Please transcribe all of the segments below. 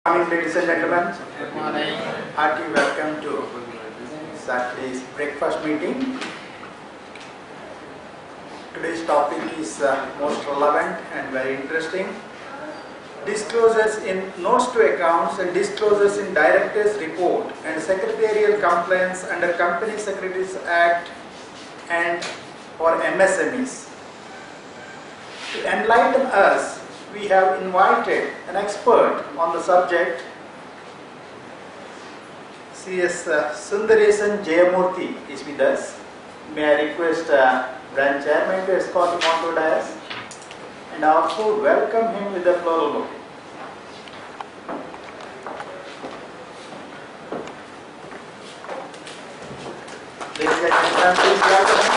Good morning, ladies and gentlemen. Good morning. Hearty welcome to Saturday's breakfast meeting. Today's topic is most relevant and very interesting. Disclosures in notes to accounts and disclosures in Director's Report and Secretarial Compliance under Company Secretaries Act and for MSMEs. To enlighten us, we have invited an expert on the subject, CS Sundharesan J is with us. May I request branch chairman to escort him onto the dais and also welcome him with the floral bouquet. Ladies and gentlemen, please welcome him.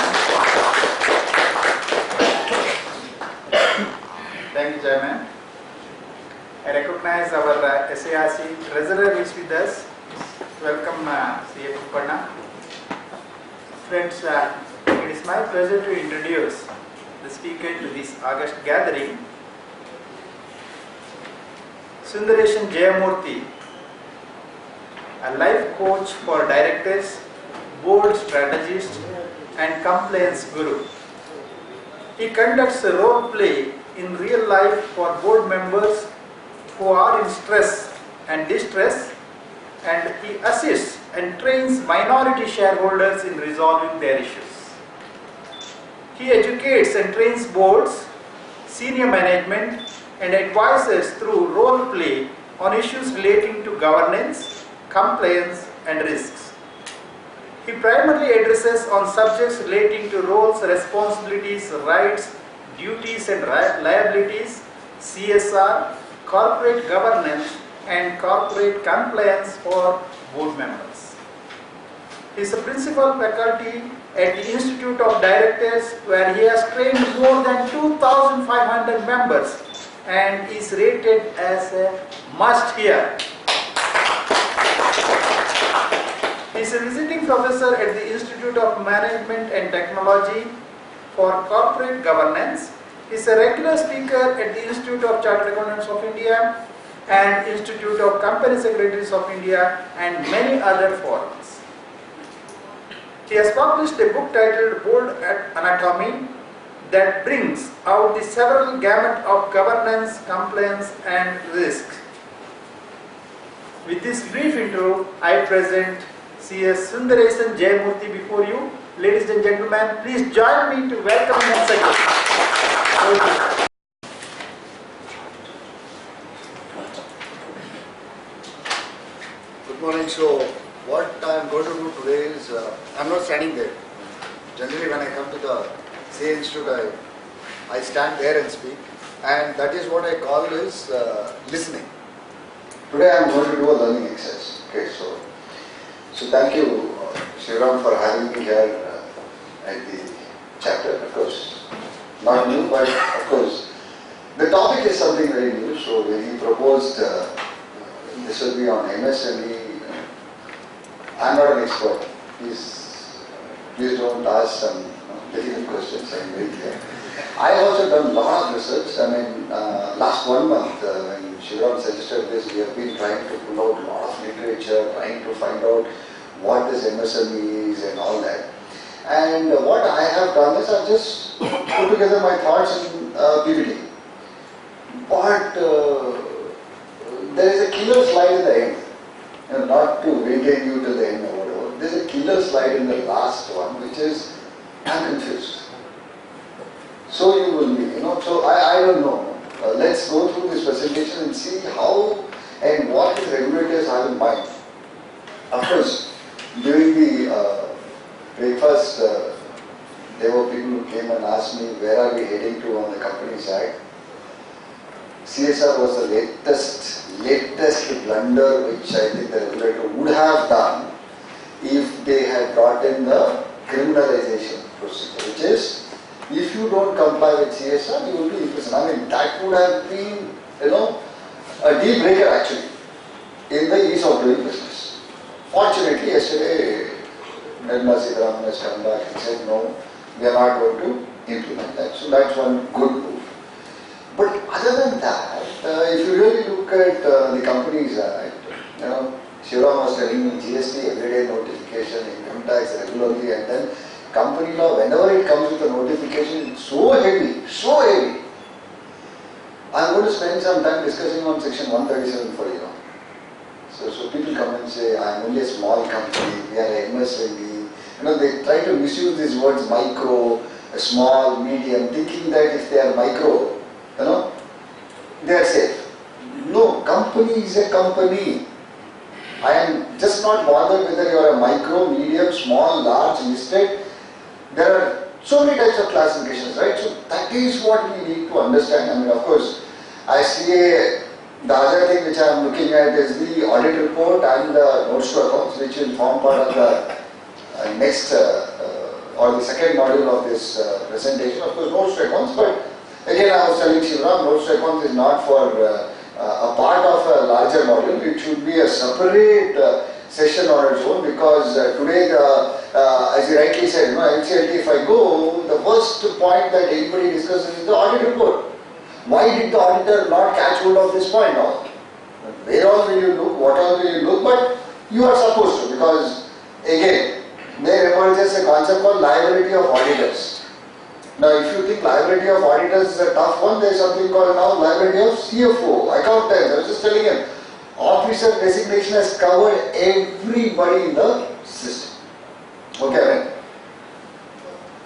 Thank you, Chairman. I recognize our SARC treasurer is with us. Welcome, CA Puppana. Friends, it is my pleasure to introduce the speaker to this August gathering, Sundharesan J, a life coach for directors, board strategist, and compliance guru. He conducts a role play in real life for board members who are in stress and distress, and he assists and trains minority shareholders in resolving their issues. He educates and trains boards, senior management, and advisors through role play on issues relating to governance, compliance, and risks. He primarily addresses on subjects relating to roles, responsibilities, rights, duties and liabilities, CSR, corporate governance, and corporate compliance for board members. He is a principal faculty at the Institute of Directors, where he has trained more than 2,500 members and is rated as a must-hear. He is a visiting professor at the Institute of Management and Technology for corporate governance. He is a regular speaker at the Institute of Chartered Accountants of India and Institute of Company Secretaries of India and many other forums. He has published a book titled Board Anatomy that brings out the several gamut of governance, compliance, and risk. With this brief intro, I present CS Sundharesan J before you. Ladies and gentlemen, please join me to welcome him once again. Good morning. So, what I am going to do today is, I am not standing there. Generally, when I come to the CA Institute, I stand there and speak, and that is what I call is listening. Today, I am going to do a learning exercise. Okay, so thank you, Shriram, for having me here at the chapter. Of course, not new, but of course, the topic is something very new. So when he proposed this will be on MSME, I am not an expert. Please don't ask some difficult questions. I am very clear. I have also done a lot of research. I mean, last 1 month when Shriram suggested this, we have been trying to pull out a lot of literature, trying to find out what this MSME is and all that. And what I have done is I have just put together my thoughts in PPT. But there is a killer slide in the end. Not to maintain you till the end or whatever. There is a killer slide in the last one, which is I am confused. So you will be, so I don't know. Let's go through this presentation and see how and what the regulators have in mind. Of course, during the breakfast, there were people who came and asked me, where are we heading to on the company side? CSR was the latest blunder which I think the regulator would have done if they had brought in the criminalization procedure, which is, if you don't comply with CSR, you will be imprisoned. I mean, that would have been, a deal breaker actually in the ease of doing business. Fortunately, yesterday, Nirmala Sitharaman has come back and said, no, we are not going to implement that. So that's one good move. But other than that, if you really look look at the companies, you know, Shivram was telling me GST everyday notification, income tax regularly, and then company law, whenever it comes with a notification, it's so heavy, so heavy. I'm going to spend some time discussing on section 137 for you. So people come and say, I'm only a small company, we are an MSME. You know, they try to misuse these words micro, small, medium, thinking that if they are micro, you know, they are safe. No, company is a company. I am just not bothered whether you are a micro, medium, small, large, listed. There are so many types of classifications, right? So that is what we need to understand. I mean, of course, I see the other thing which I am looking at is the audit report and the notes to accounts, which will form part of the next or the second module of this presentation. Of course, notes to accounts, but again, I was telling Shivram, notes to accounts is not for a part of a larger module. It should be a separate session on its own, because today, as you rightly said, NCLT, if I go, the first point that anybody discusses is the audit report. Why did the auditor not catch hold of this point now? Where all will you look, what all will you look, but you are supposed to, because again, there emerges a concept called liability of auditors. Now, if you think liability of auditors is a tough one, there is something called now liability of CFO, accountants. I was just telling him, officer designation has covered everybody in the system. Okay,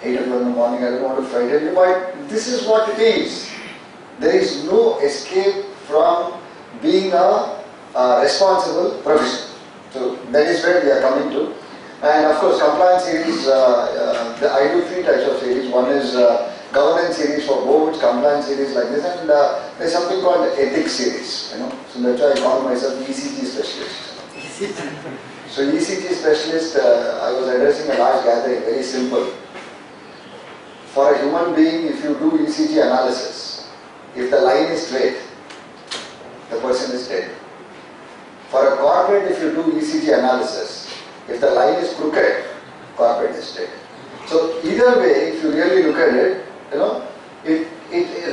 8 o'clock in the morning, I don't want to frighten you, but this is what it is. There is no escape from being a responsible professional. So that is where we are coming to. And of course, compliance series, I do 3 types of series. One is governance series for boards, compliance series like this, and there's something called ethics series. You know, so that's why I call myself ECG specialist. So ECG specialist, I was addressing a large gathering, very simple. For a human being, if you do ECG analysis, if the line is straight, the person is dead. For a corporate, if you do ECG analysis, if the line is crooked, corporate is dead. So either way, if you really look at it, you know, it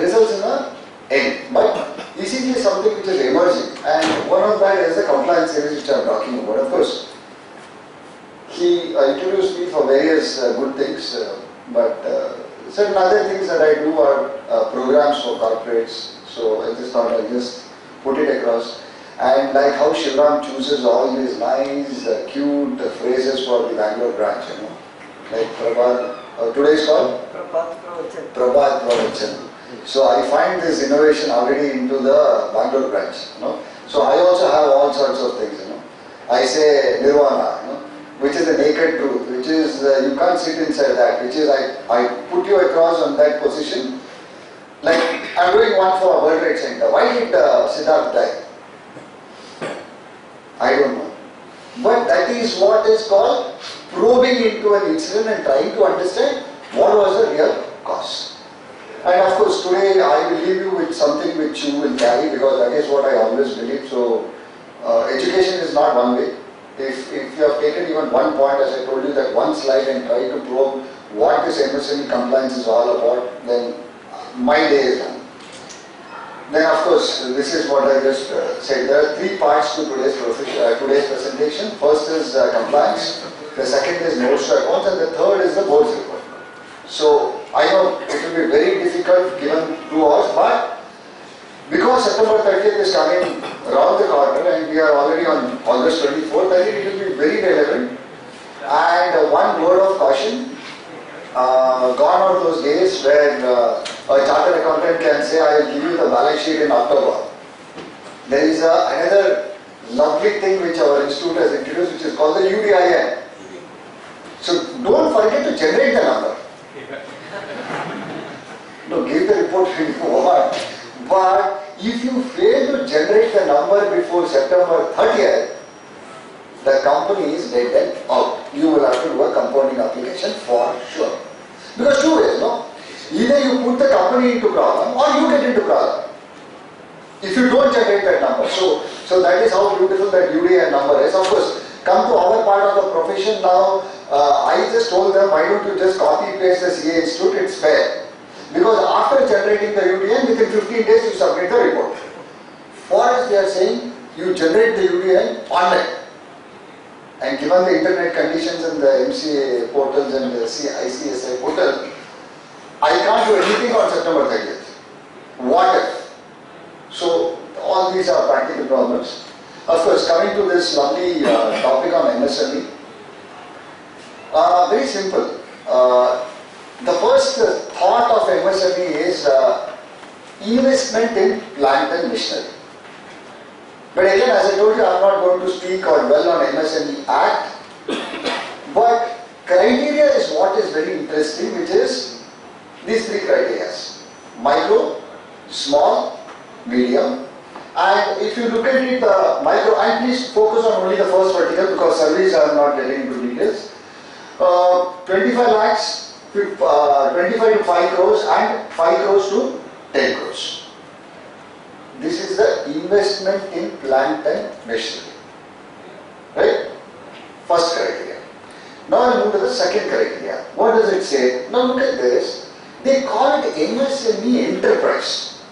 results in a end. But ECG is something which is emerging, and one of that is the compliance series which I am talking about. Of course, he introduced me for various good things, but certain other things that I do are programs for corporates. So I just thought I'd just put it across. And like how Shivram chooses all these nice, cute phrases for the Bangalore branch, you know. Like Prabhat, today's call? Prabhat Pravachan. So I find this innovation already into the Bangalore branch, you know. So I also have all sorts of things, you know. I say Nirvana, you know, which is the naked truth, which is, you can't sit inside that, which is I put you across on that position. Like, I'm doing one for a World Trade Center. Why did Siddharth die? I don't know. But that is what is called probing into an incident and trying to understand what was the real cause. And of course, today I will leave you with something which you will carry, because that is what I always believe. So, education is not one way. If you have taken even one point, as I told you, that one slide and try to probe what this MSME compliance is all about, then my day is done. Then of course, this is what I just said. There are 3 parts to today's presentation. First is compliance, the second is notes to accounts, and the third is the board's report. So I know it will be very difficult given 2 hours, but because September 30th is coming around the corner and we are already on August 24th, I think it will be very relevant. And one word of caution, gone are those days where a chartered accountant can say, I will give you the balance sheet in October. There is another lovely thing which our institute has introduced, which is called the UDIN. So don't forget to generate the number. No, give the report when you want. But if you fail to generate the number before September 30th, the company is dead and out. You will have to do a compounding application for sure. Because 2 ways, no? Either you put the company into problem or you get into problem. If you don't generate that number. So that is how beautiful that UDI number is. Of course, come to our part of the profession now. I just told them, why don't you just copy paste the CA Institute, it's fair. Because after generating the UDN, within 15 days you submit the report. What is they are saying? You generate the UDI online. And given the internet conditions and the MCA portals and the ICSI portal, I can't do anything on September 30th. What if? So all these are practical problems. Of course, coming to this lovely topic on MSME, very simple. The first thought of MSME is investment in plant and machinery. But again, as I told you, I am not going to speak or dwell on MSME Act. But criteria is what is very interesting, which is these three criteria: micro, small, medium. And if you look at it, the micro, and please focus on only the first vertical because surveys are not getting into details. 25 lakhs, 25 to 5 crores and 5 crores to 10 crores. This is the investment in plant and machinery. Right? First criteria. Now I move to the second criteria. What does it say? Now look at this. They call it MSME enterprise.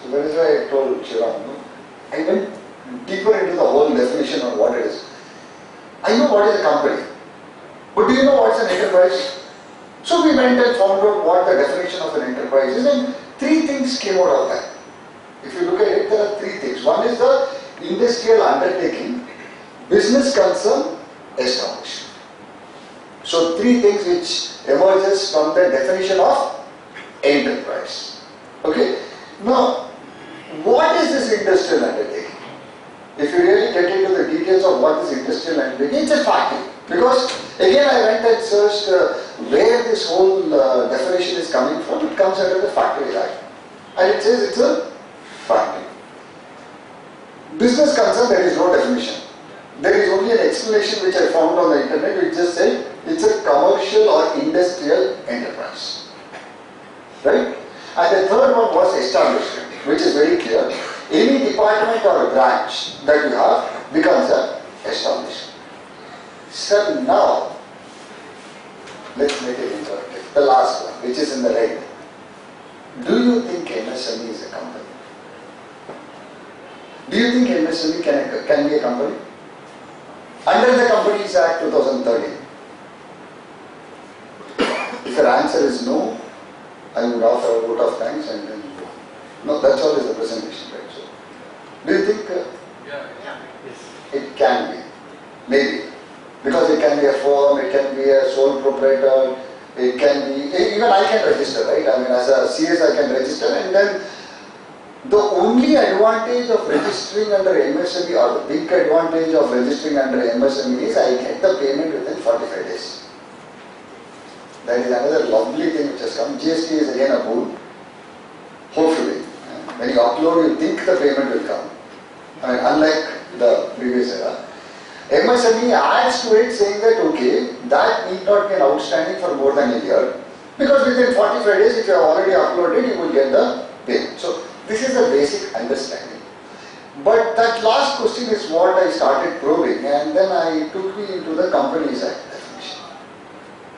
So that is why I told Shivam, I went deeper into the whole definition of what it is. I know what is a company. But do you know what is an enterprise? So we went and found out what the definition of an enterprise is, and three things came out of that. If you look at it, there are three things. One is the industrial undertaking, business concern, establishment. So three things which emerges from the definition of enterprise. Okay. Now, what is this industrial undertaking? If you really get into the details of what is industrial undertaking, it's a factory. Because again I went and searched where this whole definition is coming from. It comes under the Factory Act. And it says it's a factory. Business concern, there is no definition. There is only an explanation which I found on the internet which just said it's a commercial or industrial enterprise. Right? And the third one was establishment, which is very clear. Any department or a branch that you have becomes an establishment. So now, let's make it interactive. The last one, which is in the red. Do you think MSME is a company? Do you think MSME can be a company? Under the Companies Act 2013. If your answer is no, I would offer a vote of thanks and then go. No, that's all is the presentation, right? So, do you think it can be? Maybe. Because it can be a firm, it can be a sole proprietor, it can be, even I can register, right? I mean, as a CS I can register, and then the only advantage of registering under MSME, or the big advantage of registering under MSME is I get the payment within 45 days. That is another lovely thing which has come. GST is again a boon. Hopefully. When you upload, you think the payment will come. I mean, unlike the previous era. MSME adds to it saying that, okay, that need not be an outstanding for more than a year. Because within 45 days, if you have already uploaded, you will get the payment. So, this is the basic understanding. But that last question is what I started probing, and then I took me into the Companies Act definition.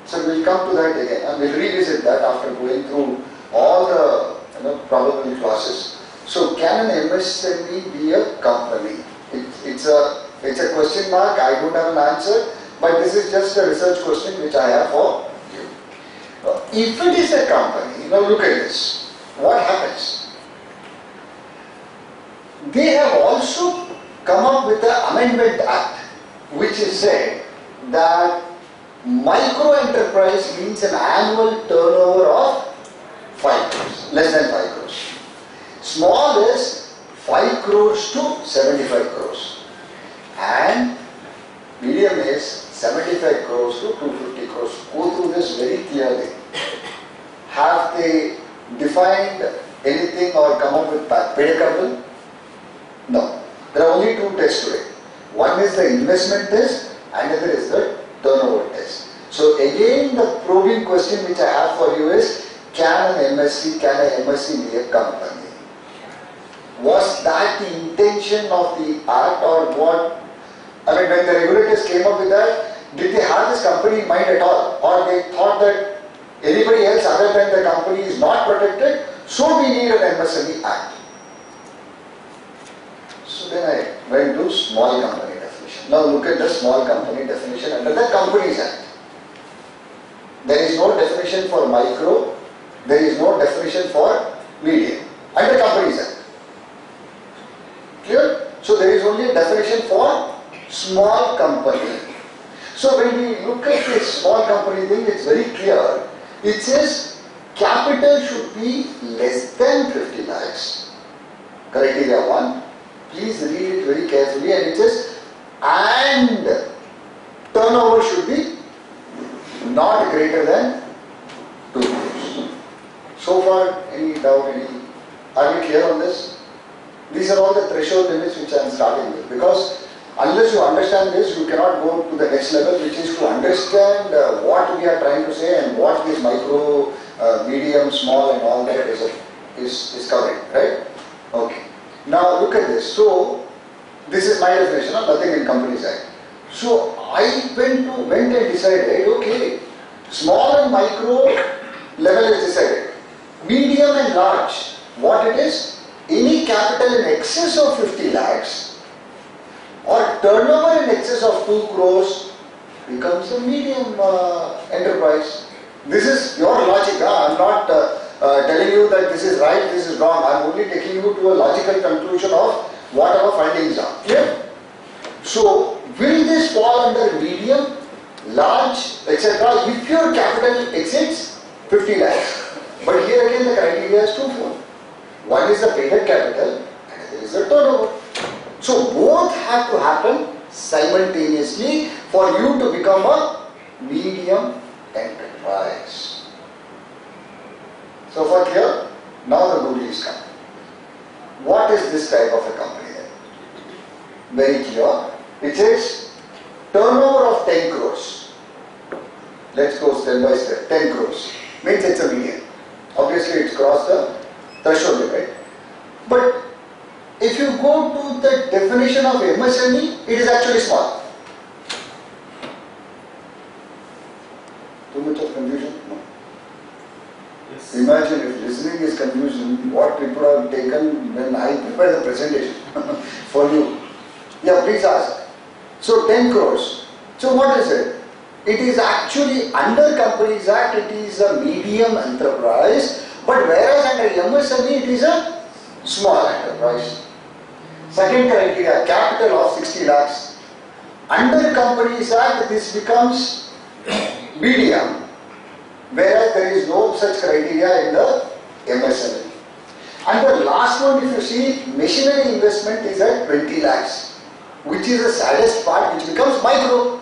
So we'll come to that again, and we'll revisit that after going through all the probable clauses. So can an MSME be a company? It's a question mark. I don't have an answer, but this is just a research question which I have for you. If it is a company, now look at this. What happens? They have also come up with the Amendment Act, which is said that micro enterprise means an annual turnover of 5 crores, less than 5 crores. Small is 5 crores to 75 crores. And medium is 75 crores to 250 crores. Go through this very clearly. Have they defined anything or come up with predicable? No. There are only two tests today. One is the investment test, another is the turnover test. So again the probing question which I have for you is, can an MSC be a company? Was that the intention of the act or what? I mean, when the regulators came up with that, did they have this company in mind at all? Or they thought that anybody else other than the company is not protected, so we need an MSME Act? So then I went to small company definition. Now look at the small company definition under the Companies Act. There is no definition for micro, there is no definition for medium under Companies Act. Clear? So there is only a definition for small company. So when we look at this small company thing, it's very clear. It says capital should be less than 50 lakhs. Criteria 1. Please read it very carefully, and it says and turnover should be not greater than 2 crores. So far, any doubt, are we clear on this? These are all the threshold limits which I am starting with, because unless you understand this, you cannot go to the next level, which is to understand what we are trying to say and what this micro, medium, small and all that is covering, right? Okay. Now look at this. So this is my definition of nothing in Companies Act. So I went and decided, okay, small and micro level is decided. Medium and large, what it is? Any capital in excess of 50 lakhs or turnover in excess of 2 crores becomes a medium enterprise. This is your logic. I am not telling you that this is right, this is wrong. I am only taking you to a logical conclusion of what our findings are. Clear? So, will this fall under medium, large, etc. if your capital exceeds 50 lakhs? But here again the criteria is twofold. One is the paid capital and there is the turnover. So both have to happen simultaneously for you to become a medium enterprise. So far clear? Now the good is coming. What is this type of a company then? Very clear. It says turnover of 10 crores. Let's go step by step. 10 crores means it's a medium. Obviously it's crossed the threshold limit. But if you go to the definition of MSME, it is actually small. Too much of confusion? No. Yes. Imagine if listening is confusion, what people have taken when I prepare the presentation for you. Yeah, please ask. So 10 crores. So what is it? It is actually under Companies Act, it is a medium enterprise, but whereas under MSME, it is a small enterprise. Second criteria, capital of 60 lakhs. Under Companies Act, this becomes medium, whereas there is no such criteria in the MSME. And the last one, if you see, machinery investment is at 20 lakhs, which is the saddest part, which becomes micro.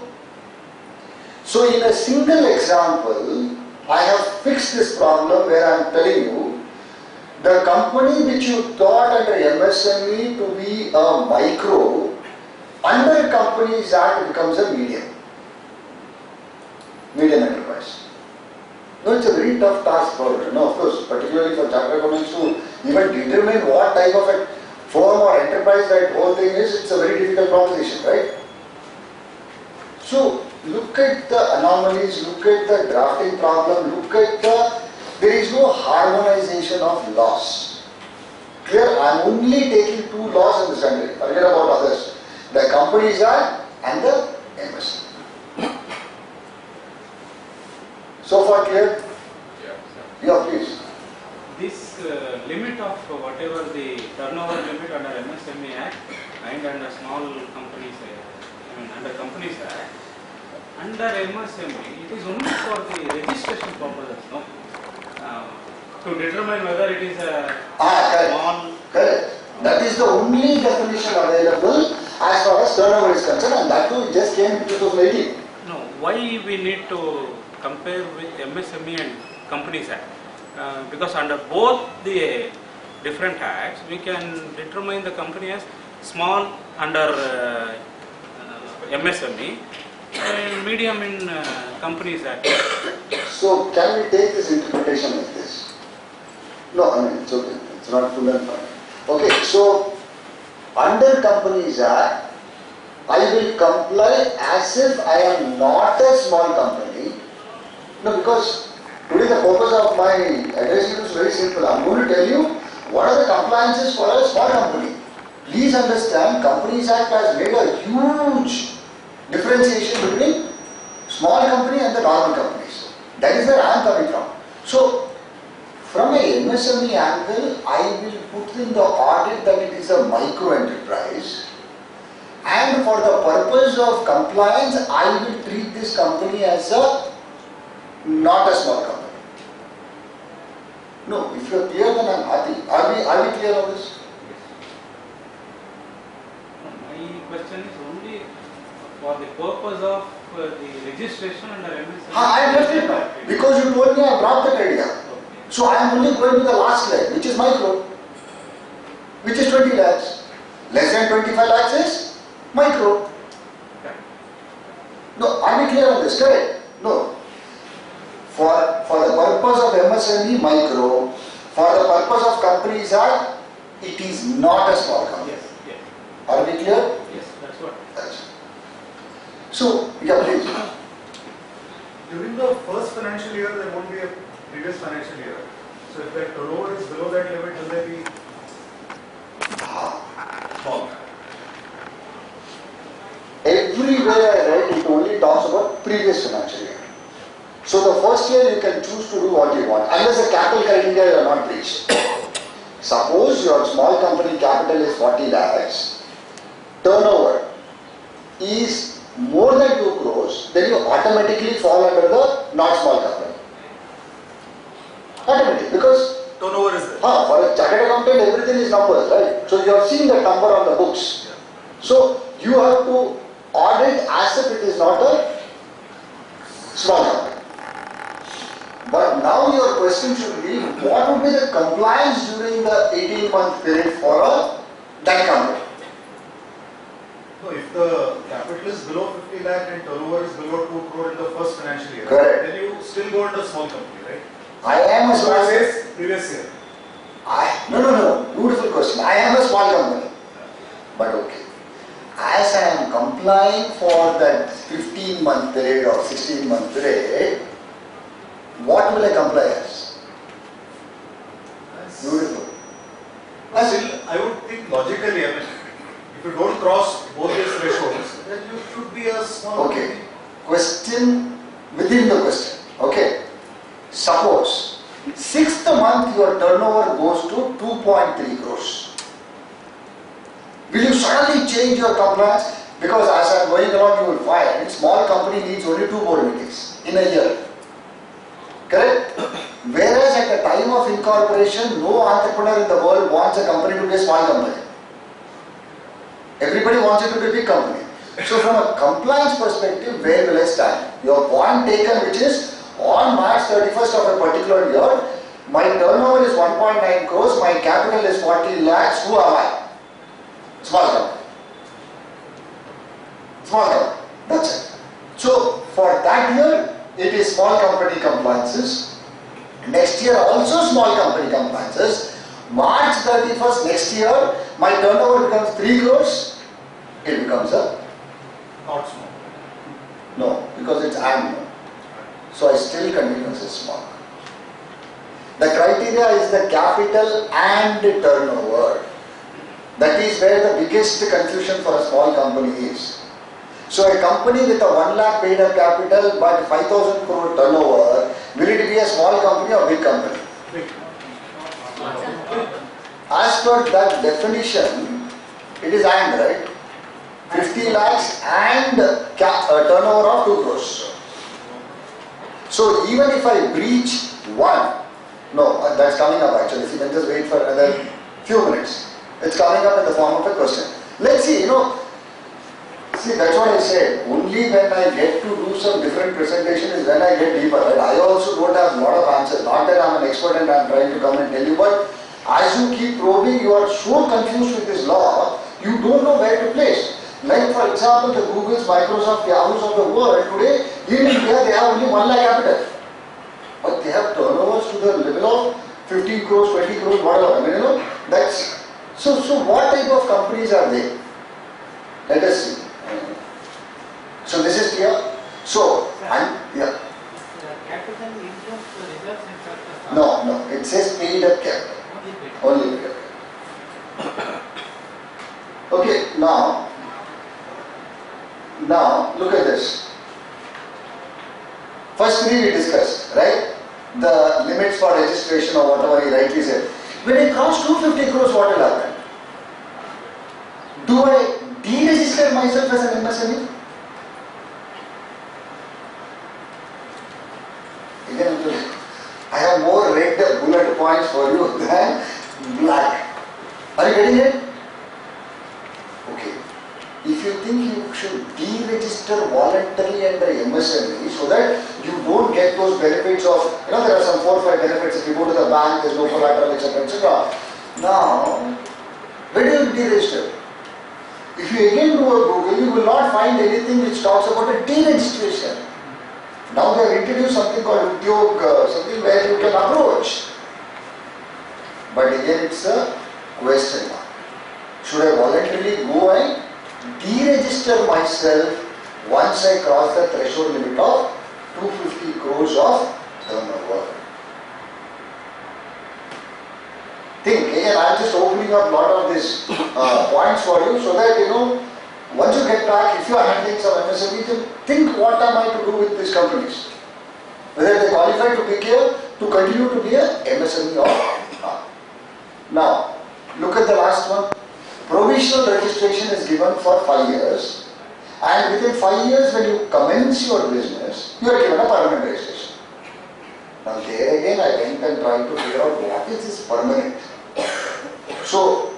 So in a single example, I have fixed this problem where I am telling you, the company which you thought under MSME to be a micro, under Companies Act becomes a medium enterprise. No, it's a very tough task for, of course, particularly for chartered accountants to even determine what type of a firm or enterprise that whole thing is. It's a very difficult proposition, right? So look at the anomalies, look at the drafting problem, look at there is no harmonization of laws. Clear? I am only taking two laws in this country, forget about others. The Companies Act and the MSME. So far clear? Yeah, please. This limit of whatever the turnover limit under MSME Act and under small companies, under Companies Act, under MSME, it is only for the registration purposes, no? To determine whether it is a small. Correct. That is the only definition available as far as turnover is concerned, and that too just came in 2018. No, why we need to compare with MSME and Companies Act? Because under both the different acts, we can determine the company as small under MSME and medium in Companies Act. So can we take this interpretation like this? No, I mean it's okay. It's not full and final. Okay, so under Companies Act, I will comply as if I am not a small company. No, because today the purpose of my address is very simple. I am going to tell you what are the compliances for a small company. Please understand, Companies Act has made a huge differentiation between small company and the normal companies. That is where I am coming from. So, from a MSME angle, I will put in the audit that it is a micro enterprise, and for the purpose of compliance, I will treat this company as a not a small company. No, if you are clear, then I am happy. Are we clear on this? My question is only for the purpose of the registration under MSME. I am left it now. Because you told me I brought that idea. Okay. So I am only going to the last leg, which is micro, which is 20 lakhs. Less than 25 lakhs is micro. No, are we clear on this? Correct? No. For the purpose of MSME micro, for the purpose of Companies Act, it is not a small company. Yes, yes. Are we clear? Yes, that's what. Yes. So, yeah, please. During the first financial year, there won't be a previous financial year. So if the turnover is below that limit, will they be small? Everywhere I read, it only talks about previous financial year. So the first year you can choose to do what you want, unless the capital criteria you are not breached. Suppose your small company capital is 40 lakhs, turnover is more than 2 crores, then you automatically fall under the not small company. Automatically, because Turnover is there. for a chartered accountant, everything is numbers, right? So you have seen that number on the books. Yeah. So you have to audit as if it is not a small company. But now your question should be, what would be the compliance during the 18-month period for that company? So if the capital is below 50 lakh and turnover is below 2 crore in the first financial year, Correct. then you still go under small company, right? I am a So small it says previous year. No. Beautiful question. I am a small company. But okay. As I am complying for that 15-month period or 16-month period, what will I comply as? Beautiful. Still, I would think logically, I mean, if you don't cross both these thresholds, then you should be a small Okay. company. Question within the question. Okay. Suppose 6th month your turnover goes to 2.3 crores. Will you suddenly change your compliance? Because as I am going along, you will find small company needs only 2 board meetings in a year. Correct? Whereas at the time of incorporation, no entrepreneur in the world wants a company to be a small company. Everybody wants it to be a big company. So from a compliance perspective, where will I stand? Your point taken, which is on March 31st of a particular year, my turnover is 1.9 crores, my capital is 40 lakhs, who am I? Small company. Small company. That's it. So for that year, it is small company compliances. Next year also small company compliances. March 31st next year, my turnover becomes 3 crores. It becomes a Not small. no, because it's annual. So I still continue as a small. The criteria is the capital and the turnover. That is where the biggest confusion for a small company is. So a company with a 1 lakh paid up capital but 5,000 crore turnover, will it be a small company or big company? Big. As per that definition, it is and, right? 50 lakhs and turnover of 2 crores. So even if I breach one, no, that's coming up actually. If you can just wait for another few minutes. It's coming up in the form of a question. Let's see, see, that's what I said. Only when I get to do some different presentation is when I get deeper. Right? I also don't have a lot of answers. Not that I'm an expert and I'm trying to come and tell you, but as you keep probing, you are so confused with this law, you don't know where to place. Like for example, the Googles, Microsoft, Yahoos of the world today, in India they have only 1 lakh capital. But they have turnovers to the level of 15 crores, 20 crores, whatever. I mean, that's... So what type of companies are they? Let us see. So this is clear. So, yeah. Capital includes the reserves and surplus. No, it says paid up capital. Only paid up. Okay, now look at this. First three we discussed, right? The limits for registration or whatever he rightly said. When I cross 250 crores, what will happen? Do I deregister myself as an MSME? Again, I have more red bullet points for you than black. Are you getting it? Okay. If you think you should deregister voluntarily under MSME so that you don't get those benefits of, there are some 4 or 5 benefits. If you go to the bank, there's no collateral, etc. etc. Now, where do you deregister? If you again do a Google, you will not find anything which talks about a deregistration. Now they have introduced something called Udyog, something where you can approach. But again, it's a question mark. Should I voluntarily go and deregister myself once I cross the threshold limit of 250 crores of turnover? Think, again, I am just opening up a lot of these points for you so that, once you get back, if you are handling some MSME, then think what am I to do with these companies? Whether they qualify to be here, to continue to be a MSME or not. Now, look at the last one. Provisional registration is given for 5 years, and within 5 years when you commence your business, you are given a permanent registration. Now there again I went and tried to figure out what is this permanent. So,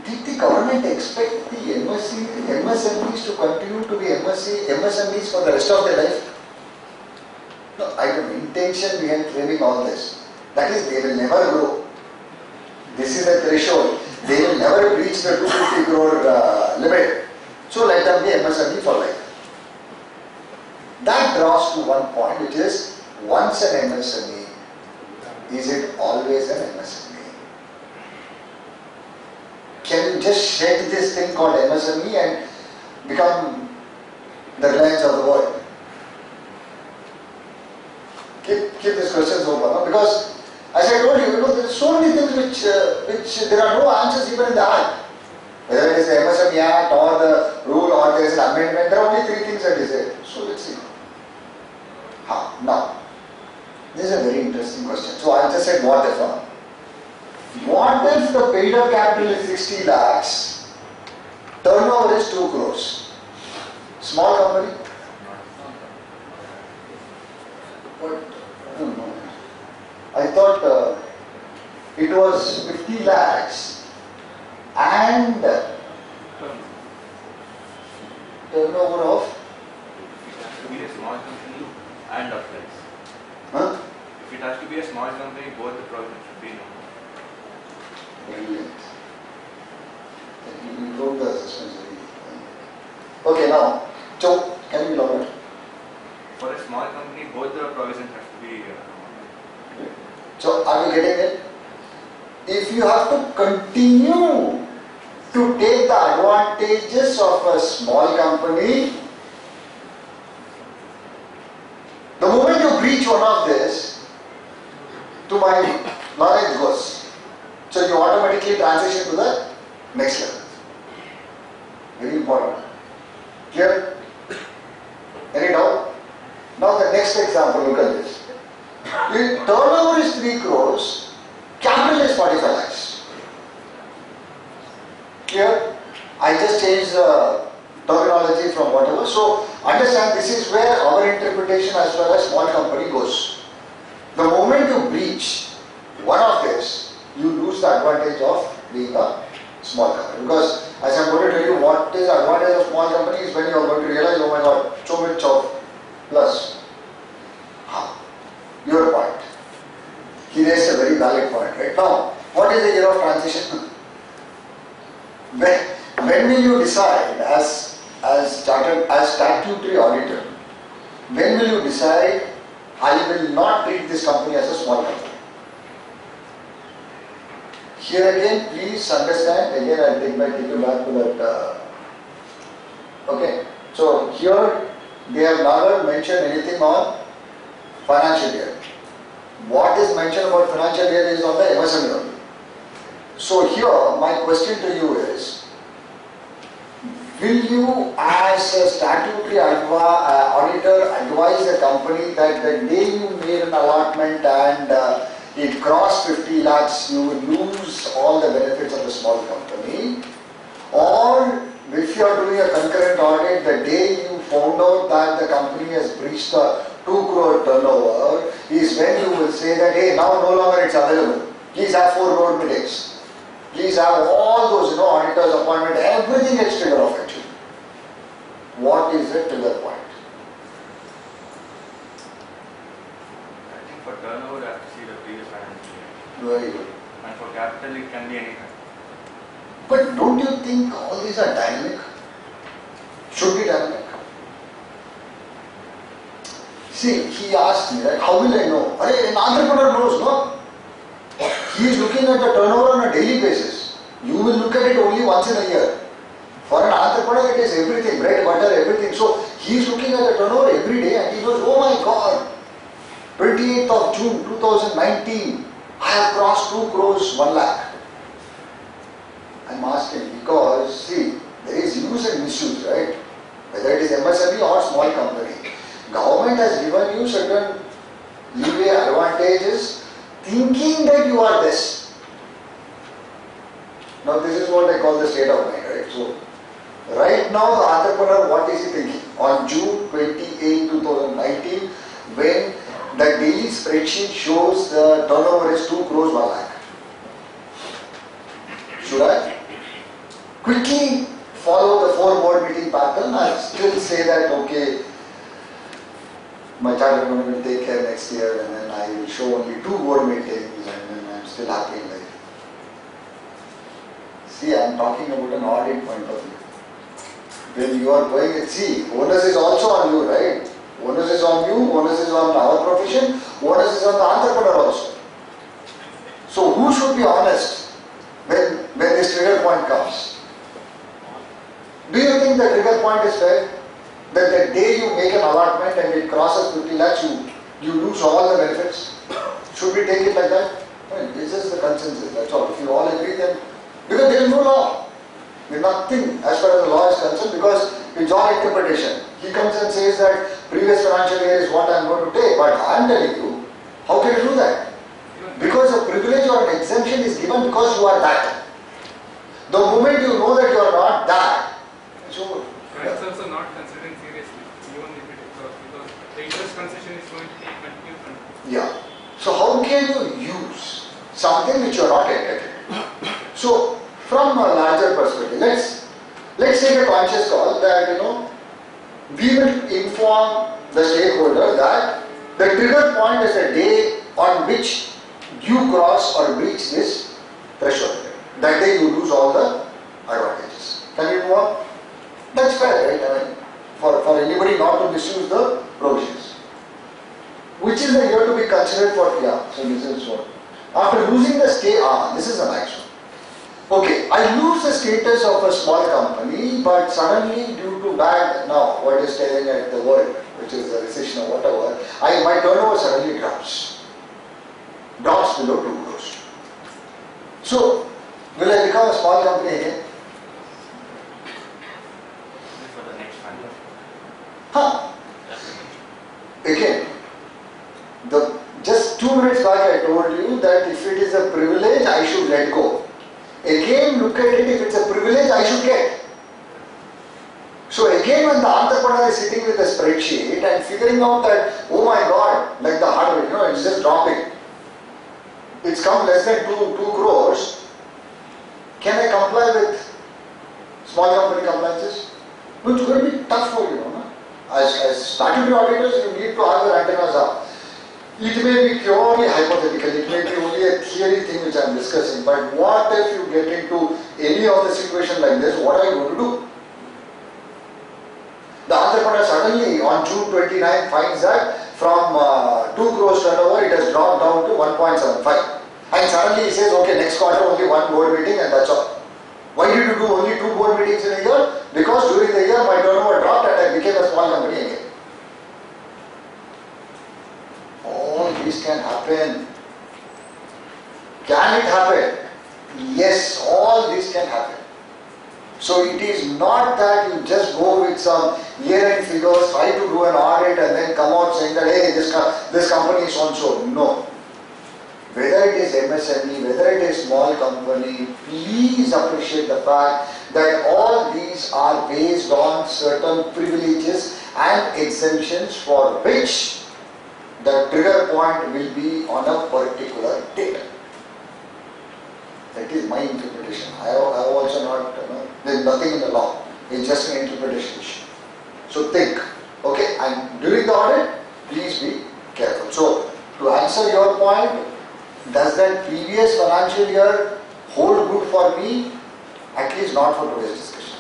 did the government expect the MSMEs to continue to be MSMEs for the rest of their life? No, I have intention behind framing all this. That is, they will never grow. This is the threshold. They will never reach the 250 crore limit. So let them be MSME for life. That draws to one point, which is, once an MSME, is it always an MSME? Can you just shed this thing called MSME and become the Reliance of the world? Keep these questions open, because as I told you, there are so many things which there are no answers even in the Act. Whether it is the MSME Act or the rule or there is an amendment, there are only 3 things that is there. So let's see. Now, this is a very interesting question. So I just said what if. What if the paid up capital is 60 lakhs, turnover is 2 crores? Small company? What? I don't know. I thought it was 50 lakhs and turnover of? It has to be a small company and of less. Huh? If it has to be a small company, both the provisions should be known. Brilliant. You wrote the assessments very well. Okay, now, so can you elaborate? For a small company, both the provisions have to be So are you getting it? If you have to continue to take the advantages of a small company, the moment you breach one of this, to my knowledge goes. So you automatically transition to the next level. Very important. Clear? Any doubt? Now the next example, look at this. If turnover is 3 crores, capital is 45 lakhs. Clear? I just changed the terminology from whatever. So understand, this is where our interpretation as well as small company goes. The moment you breach one of this, you lose the advantage of being a small company. Because as I am going to tell you what is the advantage of small company is when you are going to realize, oh my god, so much of plus. Your point. He raised a very valid point. Right now, what is the year of transition? When will you decide as statutory auditor, when will you decide I will not treat this company as a small company? Here again, please understand, again I will take you back to that. Okay, so here they have never mentioned anything on financial year. What is mentioned about financial year is on the MSME only. So here, my question to you is, will you as a statutory auditor advise a company that the day you made an allotment and it crossed 50 lakhs, you will lose all the benefits of the small company? Or if you are doing a concurrent audit, the day you found out that the company has breached the 2 crore turnover is when you will say that, hey, now no longer it's available. Please have 4 board meetings. Please have all those, auditors appointment, everything gets triggered off actually. What is the trigger point? I think for turnover, you have to see the previous financial year. Very good. And for capital, it can be any time. But don't you think all these are dynamic? Should be dynamic. See, he asked me, right, how will I know? An entrepreneur knows, no? He is looking at the turnover on a daily basis. You will look at it only once in a year. For an entrepreneur, it is everything, bread, butter, everything. So, he is looking at the turnover every day and he goes, oh my God, 28th of June 2019, I have crossed 2 crores 1 lakh. I'm asking because, see, there is use and misuse, right? Whether it is MSME or small company. Government has given you certain leeway advantages thinking that you are this. Now this is what I call the state of mind, right? So, right now the entrepreneur, what is he thinking? On June 28, 2019, when the daily spreadsheet shows the turnover is 2 crores 1 lakh. Should I quickly follow the 4 board meeting pattern and still say that, okay, my chartered accountant will take care next year and then I will show only 2 board meetings and then I'm still happy in life? See, I am talking about an audit point of view. When you are going, see, onus is also on you, right? Onus is on you, onus is on our profession, onus is on the entrepreneur also. So who should be honest when this trigger point comes? Do you think the trigger point is fair? That the day you make an allotment and it crosses 50 lakhs, you lose all the benefits? Should we take it like that? Well, this is the consensus, that's all. If you all agree, then, because there is no law. There is nothing as far as the law is concerned because it's all interpretation. He comes and says that previous financial year is what I am going to take, but I am telling you, how can you do that? Because a privilege or an exemption is given because you are that. The moment you know that you are not that, it's over. It's also not considering seriously, even if it is because the interest concession is going to be continued. Yeah. So how can you use something which you are not entitled to? So from a larger perspective, let's take a conscious call that we will inform the stakeholder that the trigger point is the day on which you cross or breach this threshold. That day you lose all the advantages. Can we move on? That's fair, right? I mean, for anybody not to misuse the provisions. Which is the year to be considered for, so this is what. After losing the this is the next one. Okay, I lose the status of a small company, but suddenly due to bad, now what is telling at the world, which is a recession or whatever, my turnover suddenly drops below 2 crores. So, will I become a small company again? For the next one. Again, just 2 minutes back I told you that if it is a privilege, I should let go. Again, look at it, if it's a privilege, I should get. So again, when the entrepreneur is sitting with a spreadsheet and figuring out that, oh my God, like the hardware, it's just dropping. It's come less than 2 crores. Can I comply with small company compliances? It's going to be tough for you. No? As statutory auditors, you need to have your antennas up. It may be purely hypothetical, it may be only a theory thing which I am discussing, but what if you get into any of the situation like this, what are you going to do? The entrepreneur suddenly on June 29 finds that from 2 crores turnover it has dropped down to 1.75. And suddenly he says, okay, next quarter only 1 board meeting and that's all. Why did you do only 2 board meetings in a year? Because during the year my turnover dropped and I became a small company again. All this can happen. Can it happen? Yes, all this can happen. So it is not that you just go with some year-end figures, try to do an audit and then come out saying that, hey, this company is so-and-so. No. Whether it is MSME, whether it is small company, please appreciate the fact that all these are based on certain privileges and exemptions for which the trigger point will be on a particular date. That is my interpretation. I have also not, there is nothing in the law. It's just an interpretation issue. So think, okay, and during the audit, please be careful. So, to answer your point, does that previous financial year hold good for me? At least not for today's discussion.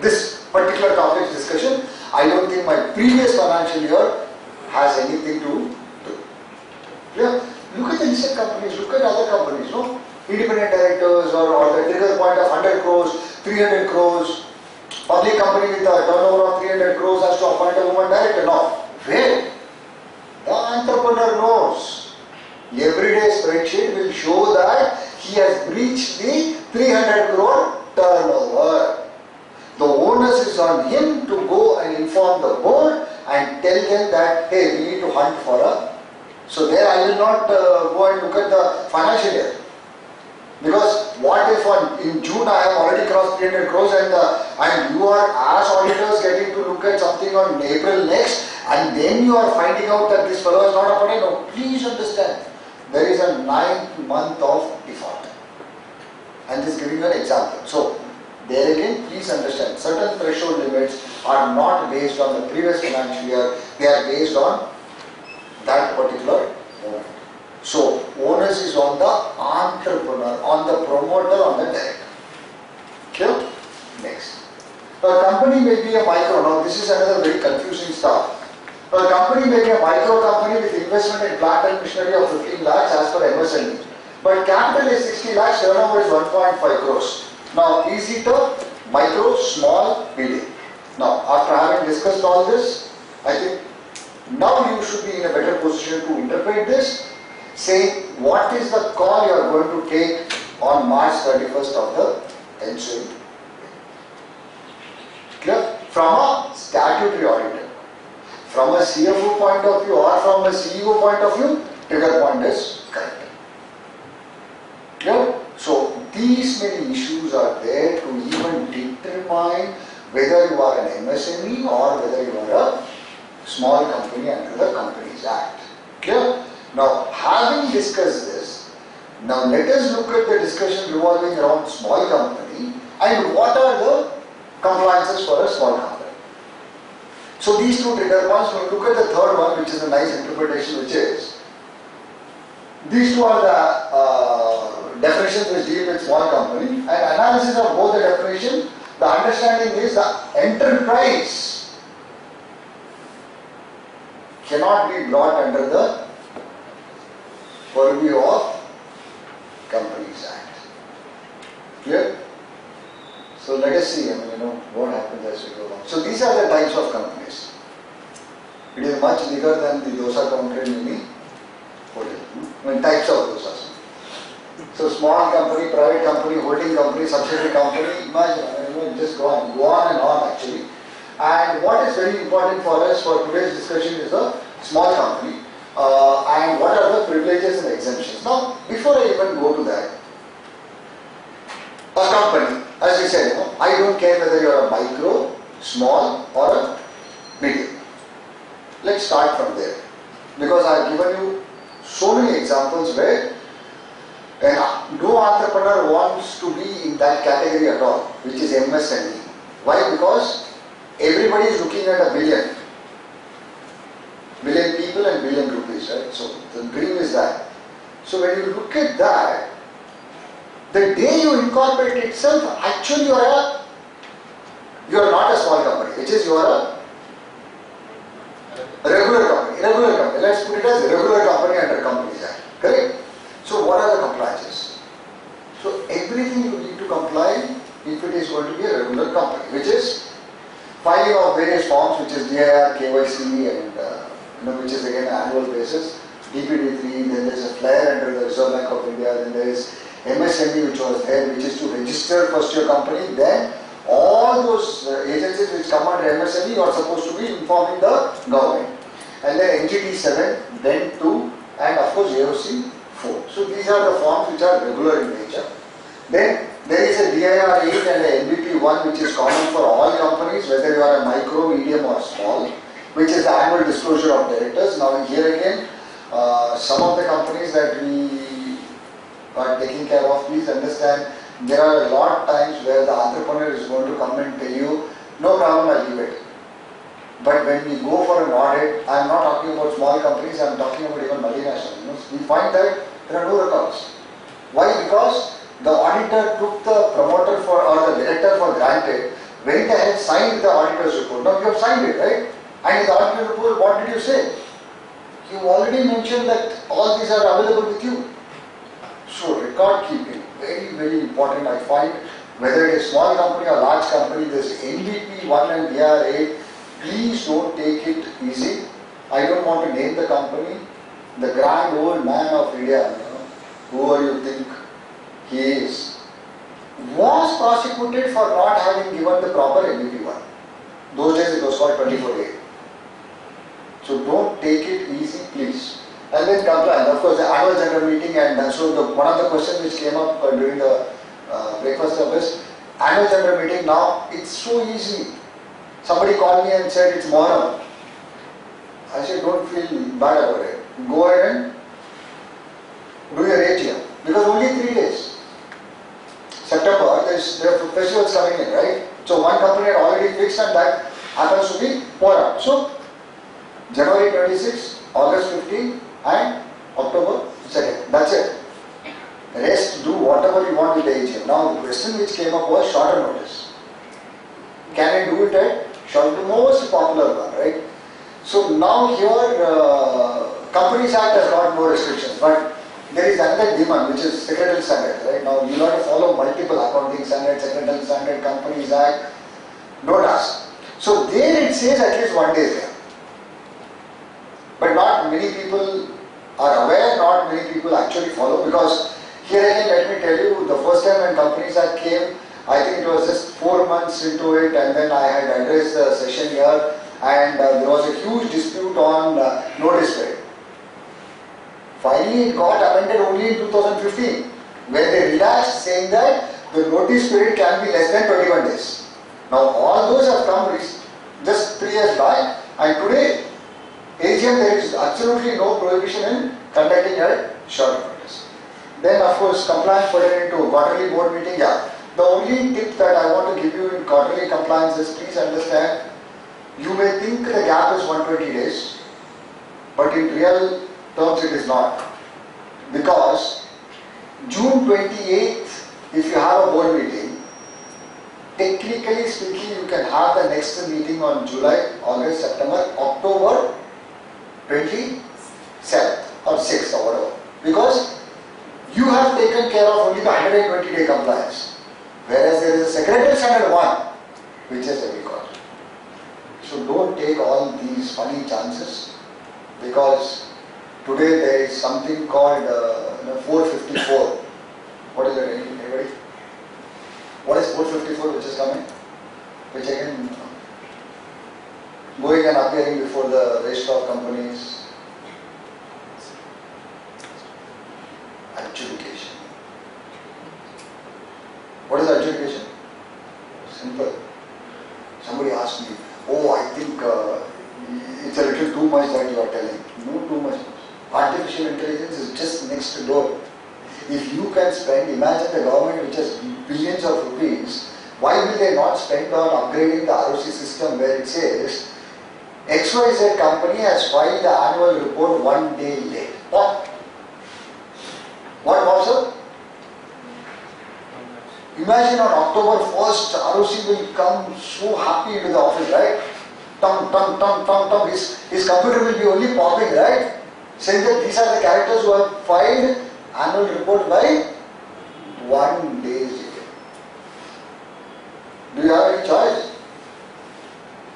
This particular topic's discussion, I don't think my previous financial year has anything to do. Yeah. Look at the listed companies, look at other companies, no? Independent directors or the trigger point of 100 crores, 300 crores, public company with a turnover of 300 crores has to appoint a woman director. No. Where? The entrepreneur knows. Everyday spreadsheet will show that he has breached the 300 crore turnover. The onus is on him to go and inform the board and tell them that, hey, we need to hunt for a. So there I will not go and look at the financial year. Because what if in June I have already crossed 300 crores and you are as auditors getting to look at something on April next and then you are finding out that this fellow is not appointed? No, please understand. There is a 9th month of default. And this is giving you an example. So, there again, please understand, certain threshold limits are not based on the previous financial year, they are based on that particular moment. So, onus is on the entrepreneur, on the promoter, on the director. Okay? Next. A company may be a micro. Now, this is another very confusing stuff. A company may be a micro company with investment in plant and machinery of 15 lakhs as per MSME. But capital is 60 lakhs, turnover is 1.5 crores. Now, is it a micro, small, medium? Now, after having discussed all this, I think now you should be in a better position to interpret this, saying what is the call you are going to take on March 31st of the ensuing year. Clear? From a statutory auditor, from a CFO point of view or from a CEO point of view, trigger point is correct. Clear? So these many issues are there to even determine whether you are an MSME or whether you are a small company under the Companies Act. Clear? Now, having discussed this, now let us look at the discussion revolving around small company and what are the compliances for a small company. So these two trigger points, when you look at the third one, which is a nice interpretation, which is, these two are the definitions which deal with small company, and analysis of both the definition, the understanding is the enterprise cannot be brought under the purview of Companies Act. Clear? So let us see, what happens as we go along. So these are the types of companies. It is much bigger than the dosa counter in any hotel. Types of dosas. So small company, private company, holding company, subsidiary company, imagine, just go on and on actually. And what is very important for us for today's discussion is a small company and what are the privileges and exemptions. Now, before I even go to that, a company, as we said, I don't care whether you are a micro, small or a medium. Let's start from there. Because I have given you so many examples where no entrepreneur wants to be in that category at all, which is MSME. Why? Because everybody is looking at a billion people and billion rupees, right? So the dream is that. So when you look at that, the day you incorporate itself, actually you are not a small company, which is you are a regular company. Let's put it as a regular company under Companies Act. Correct? So what are the compliances? So everything you need to comply if it is going to be a regular company, which is filing of various forms, which is DIR, KYC, and which is again an annual basis. DPD3, then there is a flare under the Reserve Bank of India, then there is MSME which was there, which is to register first your company, then all those agencies which come under MSME are supposed to be informing the government. And then NGT 7, then 2, and of course AOC 4. So these are the forms which are regular in nature. Then there is a DIR 8 and a NBP 1 which is common for all companies, whether you are a micro, medium or small, which is the annual disclosure of directors. Now here again, some of the companies that we are taking care of, please understand, there are a lot of times where the entrepreneur is going to come and tell you, no problem, I'll give it. But when we go for an audit, I am not talking about small companies, I am talking about even multinationals. We find that there are no records. Why? Because the auditor took the promoter for or the director for granted, went ahead, signed the auditor's report. Now you have signed it, right? And in the auditor's report, what did you say? You already mentioned that all these are available with you. So record keeping, very, very important. I find whether it is small company or large company, this NBP 1 and DR 8, please don't take it easy. I don't want to name the company. The grand old man of India, whoever you think he is, was prosecuted for not having given the proper NBP 1. Those days it was called 24A. So don't take it easy, please. And then compliance. Of course, the annual general meeting, and so one of the questions which came up during the breakfast service, annual general meeting. Now it's so easy. Somebody called me and said it's moral. I said don't feel bad about it. Go ahead and do your AGM, because only 3 days. September, the festivals coming in, right? So one company had already fixed, and that happens to be moral. So January 26, August 15, and October 2nd. That's it. Rest, do whatever you want with the AGM. Now the question which came up was shorter notice. Can I do it at short? The most popular one, right? So now here, Companies Act has got no restrictions, but there is another demand which is secretarial standard, right? Now you have to follow multiple accounting standards, secretarial standard, Companies Act, don't ask. So there it says at least 1 day there. But not many people are aware, not many people actually follow, because here again let me tell you, the first time when Companies Act came, I think it was just 4 months into it, and then I had addressed the session here, and there was a huge dispute on notice period. Finally it got amended only in 2015, where they relaxed, saying that the notice period can be less than 21 days. Now all those have come just 3 years back, and today AGM there is absolutely no prohibition in conducting a short notice. Then of course compliance pertaining to quarterly board meeting. Yeah. The only tip that I want to give you in quarterly compliance is, please understand, you may think the gap is 120 days, but in real terms it is not. Because June 28th, if you have a board meeting, technically speaking you can have the next meeting on July, August, September, October 27th or 6th or whatever. Because you have taken care of only the 120-day compliance. Whereas there is a secretarial standard 1, which is every quarter. So don't take all these funny chances, because today there is something called 454. What is it, anybody? What is 454 which is coming? Which again, going and appearing before the register of companies. Adjudication. What is adjudication? Simple. Somebody asked me, oh, I think it's a little too much that you are telling. No, too much. Artificial intelligence is just next door. If you can spend, imagine the government which has billions of rupees, why will they not spend on upgrading the ROC system where it says XYZ company has filed the annual report 1 day late? What? What was it? Imagine on October 1st, ROC will come so happy into the office, right? Tum, tum, tum, tum, tum. His computer will be only popping, right? Saying that these are the characters who have filed annual report by 1 day late. Do you have any choice?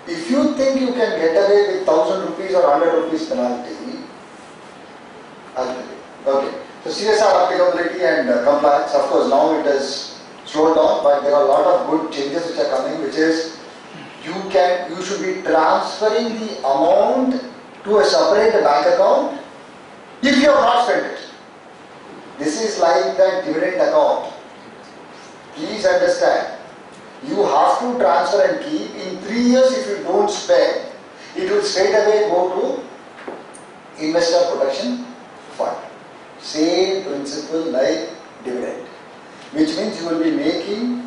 If you think you can get away with 1000 rupees or 100 rupees penalty, I'll tell you. Okay. So CSR applicability and compliance, of course now it has slowed down, but there are a lot of good changes which are coming, which is you should be transferring the amount to a separate bank account if you have not spent it. This is like the dividend account. Please understand, you have to transfer and keep. In 3 years if you don't spend, it will straight away go to investor protection fund. Same principle like dividend, which means you will be making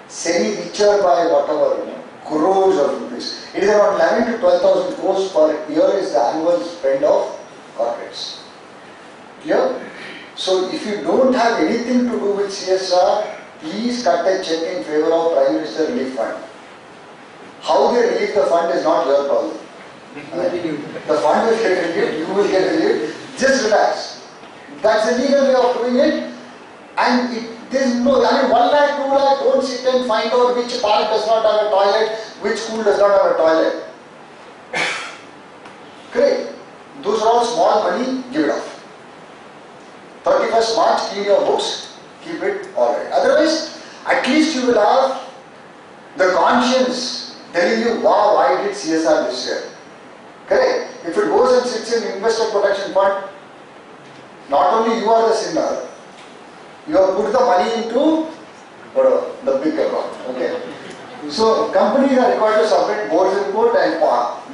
semi-richer by whatever, crores of rupees. It is around 11 to 12,000 crores per year is the annual spend of corporates. Clear? So if you don't have anything to do with CSR, please cut a check in favor of Prime Minister Relief Fund. How they relieve the fund is not your problem. The fund will get relieved, you will get relieved. Just relax. That's the legal way of doing it. And there's no, 1 lakh, 2 lakh, don't sit and find out which park does not have a toilet, which school does not have a toilet. Great. Those are all small money, give it off. 31st March, clean your books, keep it alright. Otherwise, at least you will have the conscience telling you, wow, I did CSR this year. Correct? If it goes and sits in investor protection fund, not only you are the sinner, you have put the money into the big account. Okay? So companies are required to submit board's report and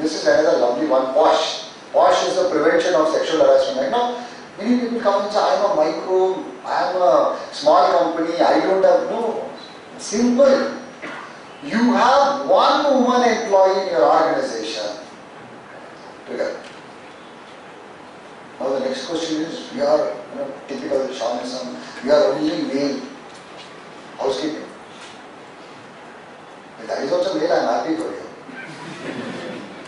this is another lovely one, POSH. POSH is the prevention of sexual harassment. Right now, many people come and say, I am a micro, I am a small company, I don't have, no. Simple. You have one woman employee in your organization. Together. Now the next question is, we are typical Sundharesan, we are only male housekeeping. If that is also male, I am happy for you.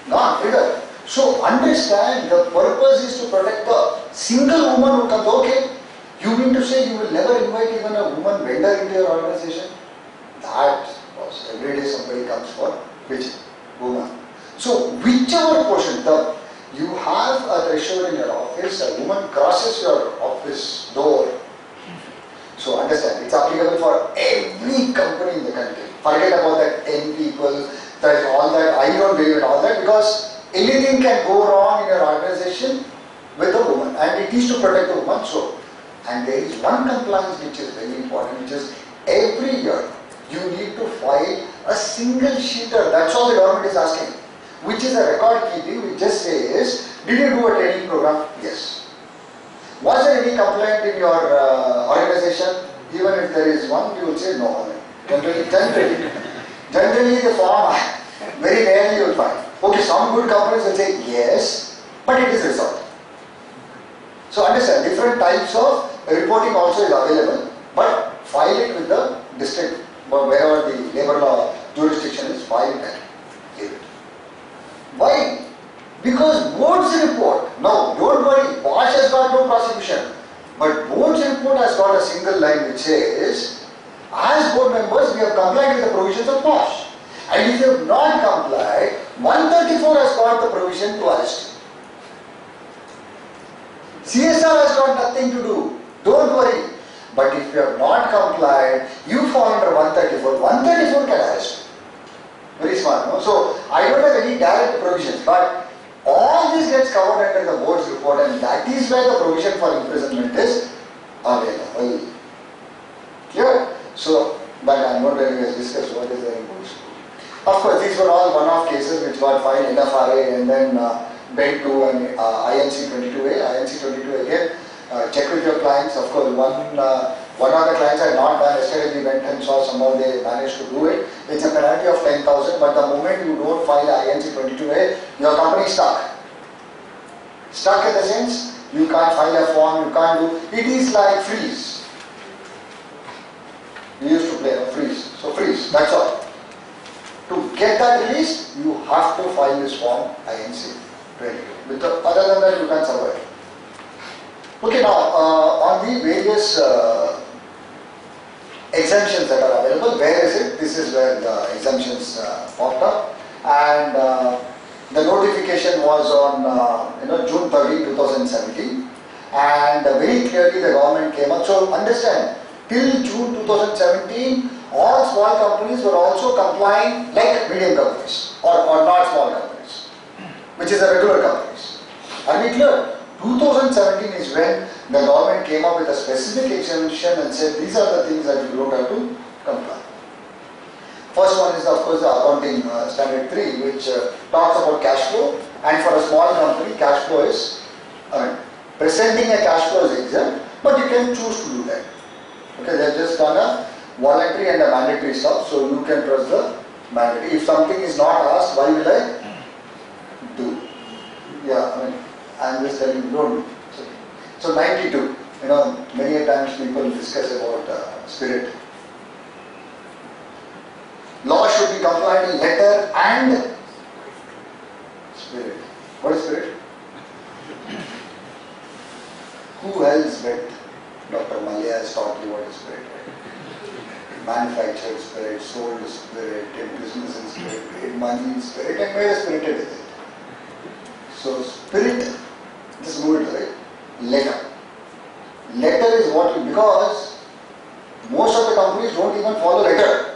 Not bigger. So understand, the purpose is to protect the single woman who comes. Okay, you mean to say you will never invite even a woman vendor into your organization? That was, every day somebody comes for which woman. So whichever portion, you have a threshold in your office, a woman crosses your office door. So understand, it's applicable for every company in the country. Forget about that 10 people, that all that, I don't believe in all that, because anything can go wrong in your organization with a woman, and it is to protect the woman. So, and there is one compliance which is very important, which is every year you need to file a single sheeter. That's all the government is asking, which is a record keeping. We just say is, did you do a training program? Yes. Was there any complaint in your organization? Even if there is one, you will say no. Generally the form, very rarely you will find. Okay, some good companies will say yes, but it is resolved. So understand, different types of reporting also is available, but file it with the district, but wherever the labor law jurisdiction is, file it and give it. Why? Because board's report, now don't worry, POSH has got no prosecution, but board's report has got a single line which says, as board members we have complied with the provisions of POSH. And if you have not complied, 134 has got the provision to arrest you. CSR has got nothing to do, don't worry. But if you have not complied, you fall under 134, 134 can arrest you. Very smart, no? So I don't have any direct provisions, but all this gets covered under the board's report, and that is where the provision for imprisonment is available. Clear? So, but I am not going to discuss what is there in board's report. Of course, these were all one-off cases which got filed NFRA and then bent to an INC 22A. INC 22A again, check with your clients. Of course, one of the clients had not done. Yesterday we went and saw somehow they managed to do it. It's a penalty of 10,000, but the moment you don't file INC 22A, your company is stuck. Stuck in the sense, you can't file a form, you can't do, it is like freeze. We used to play freeze. So freeze, that's all. To get that release, you have to file this form INC 22. Other than that, you can't survive. Okay, now on the various exemptions that are available, where is it? This is where the exemptions popped up, and the notification was on June 30, 2017, and very clearly the government came up. So understand, till June 2017, all small companies were also complying like medium companies or not small companies, which is the regular companies. Are we clear? 2017 is when the government came up with a specific exemption and said these are the things that you don't have to comply. First one is of course the accounting standard 3, which talks about cash flow, and for a small company cash flow is, presenting a cash flow is exempt, but you can choose to do that. Okay, they have just done a voluntary and a mandatory stuff, so you can trust the mandatory. If something is not asked, why will I do? Yeah, I'm just telling you, don't do. So 92, many a times people discuss about spirit. Law should be complied in letter and spirit. What is spirit? Who else but Dr. Malia has taught you what is spirit? Manufactured spirit, sold spirit, did business in spirit, made money in spirit, and made a spirited with it. So spirit, just move it right. Letter. Letter is what you, because most of the companies don't even follow letter.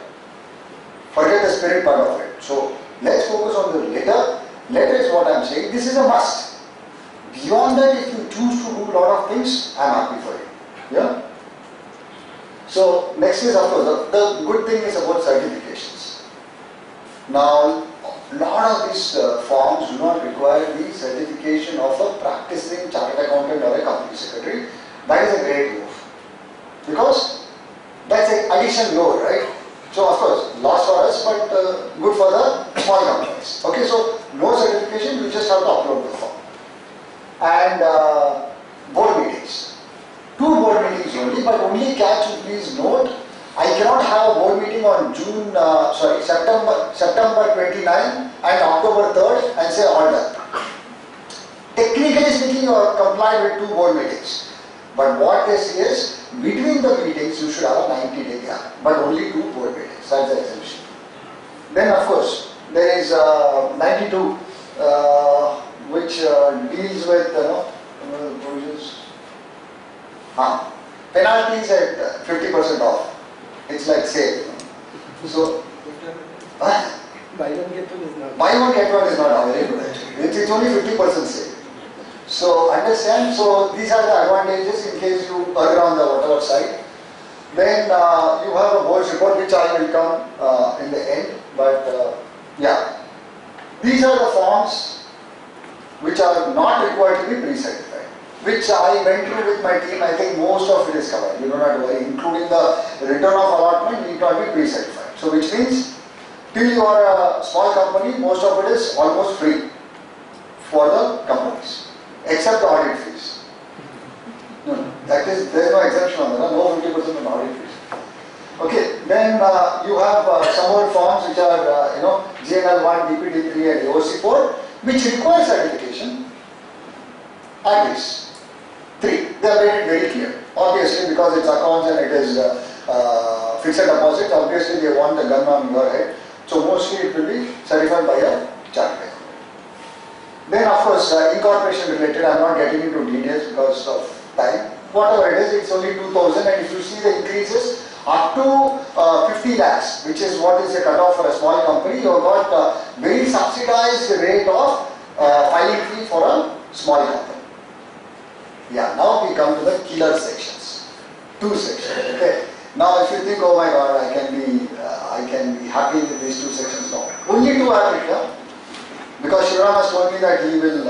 Forget the spirit part of it. So let's focus on the letter. Letter is what I'm saying. This is a must. Beyond that, if you choose to do a lot of things, I'm happy for you. Yeah? So next is, of course, the good thing is about certifications. Now, a lot of these forms do not require the certification of a practicing chartered accountant or a company secretary. That is a great move. Because that's an additional load, right? So of course, loss for us, but good for the small companies. Okay, so no certification, you just have to upload the form. And board meetings. 2 board meetings only, but only catch you please note, I cannot have a board meeting on September 29 and October 3rd and say all done. Technically speaking, you are complied with 2 board meetings. But what they say is, between the meetings you should have a 90-day gap, but only 2 board meetings. That's the exemption. Then of course, there is 92, which deals with, penalties at 50% off. It's like sale. So, Buy one get one is not. buy one get one is not available actually. It's only 50% sale. So understand, so these are the advantages in case you err on the whatever side. Then you have a board's report which I will come in the end, but yeah. These are the forms which are not required to be pre-certified, which I went through with my team. I think most of it is covered. You don't have to worry, including the return of allotment need not be pre-certified. So which means till you are a small company, most of it is almost free for the companies, except the audit fees. No, that is, there is no exemption on that, no 50% on audit fees. Okay, then you have some more forms which are, GNL1, DPD3 and AOC4, which require certification. At least 3, they have made it very clear. Obviously, because it's accounts and it is fixed deposit, obviously they want the gun on your head. So mostly it will be certified by a chartered accountant. Then of course, incorporation related, I am not getting into details because of time. Whatever it is, it's only 2,000, and if you see the increases up to 50 lakhs, which is what is a cutoff for a small company, you have got a very subsidized rate of filing fee for a small company. Yeah, now we come to the killer sections. 2 sections. Okay. Now if you think, oh my God, I can be happy with these 2 sections now. Only 2 are here. Because Shivram has told me that he will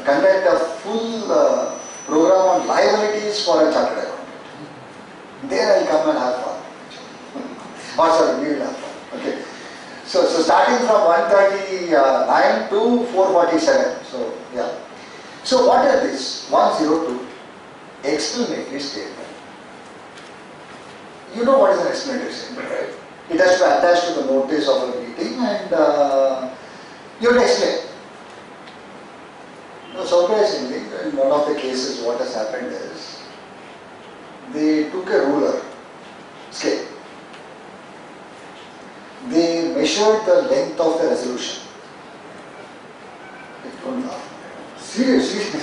conduct a full program on liabilities for a chartered accountant. There I'll come and have fun. Or sorry, we will have fun. Okay. So starting from 139 to 447. So yeah. So what are these? 102 explanatory statement. You know what is an explanatory statement, right? It has to be attached to the notice of a meeting and you have to explain. Now, surprisingly, in one of the cases, what has happened is they took a ruler scale. They measured the length of the resolution. Don't laugh. Seriously.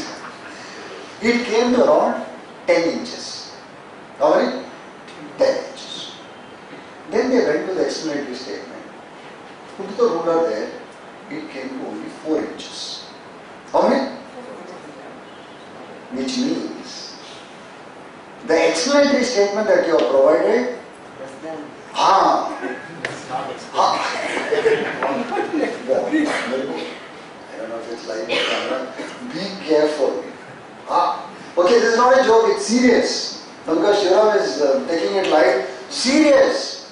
It came to around 10 inches. How many? 10 inches. Then they went to the explanatory statement. Put the ruler there, it came to only 4 inches. How many? Which means the explanatory statement that you have provided, very good. I don't know if it's live or camera. Be careful. Okay, this is not a joke, it's serious. Because Shiram is taking it live. Serious.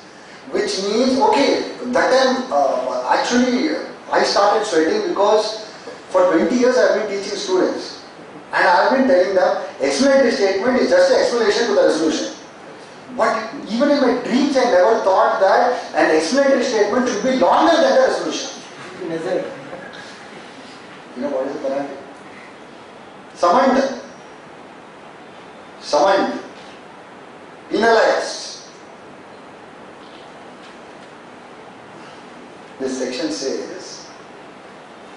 Which means, okay, that time actually I started sweating because for 20 years I have been teaching students. And I have been telling them, explanatory statement is just an explanation to the resolution. But even in my dreams I never thought that an explanatory statement should be longer than the resolution. You know what is the penalty? Summoned. Summoned. Penalized. This section says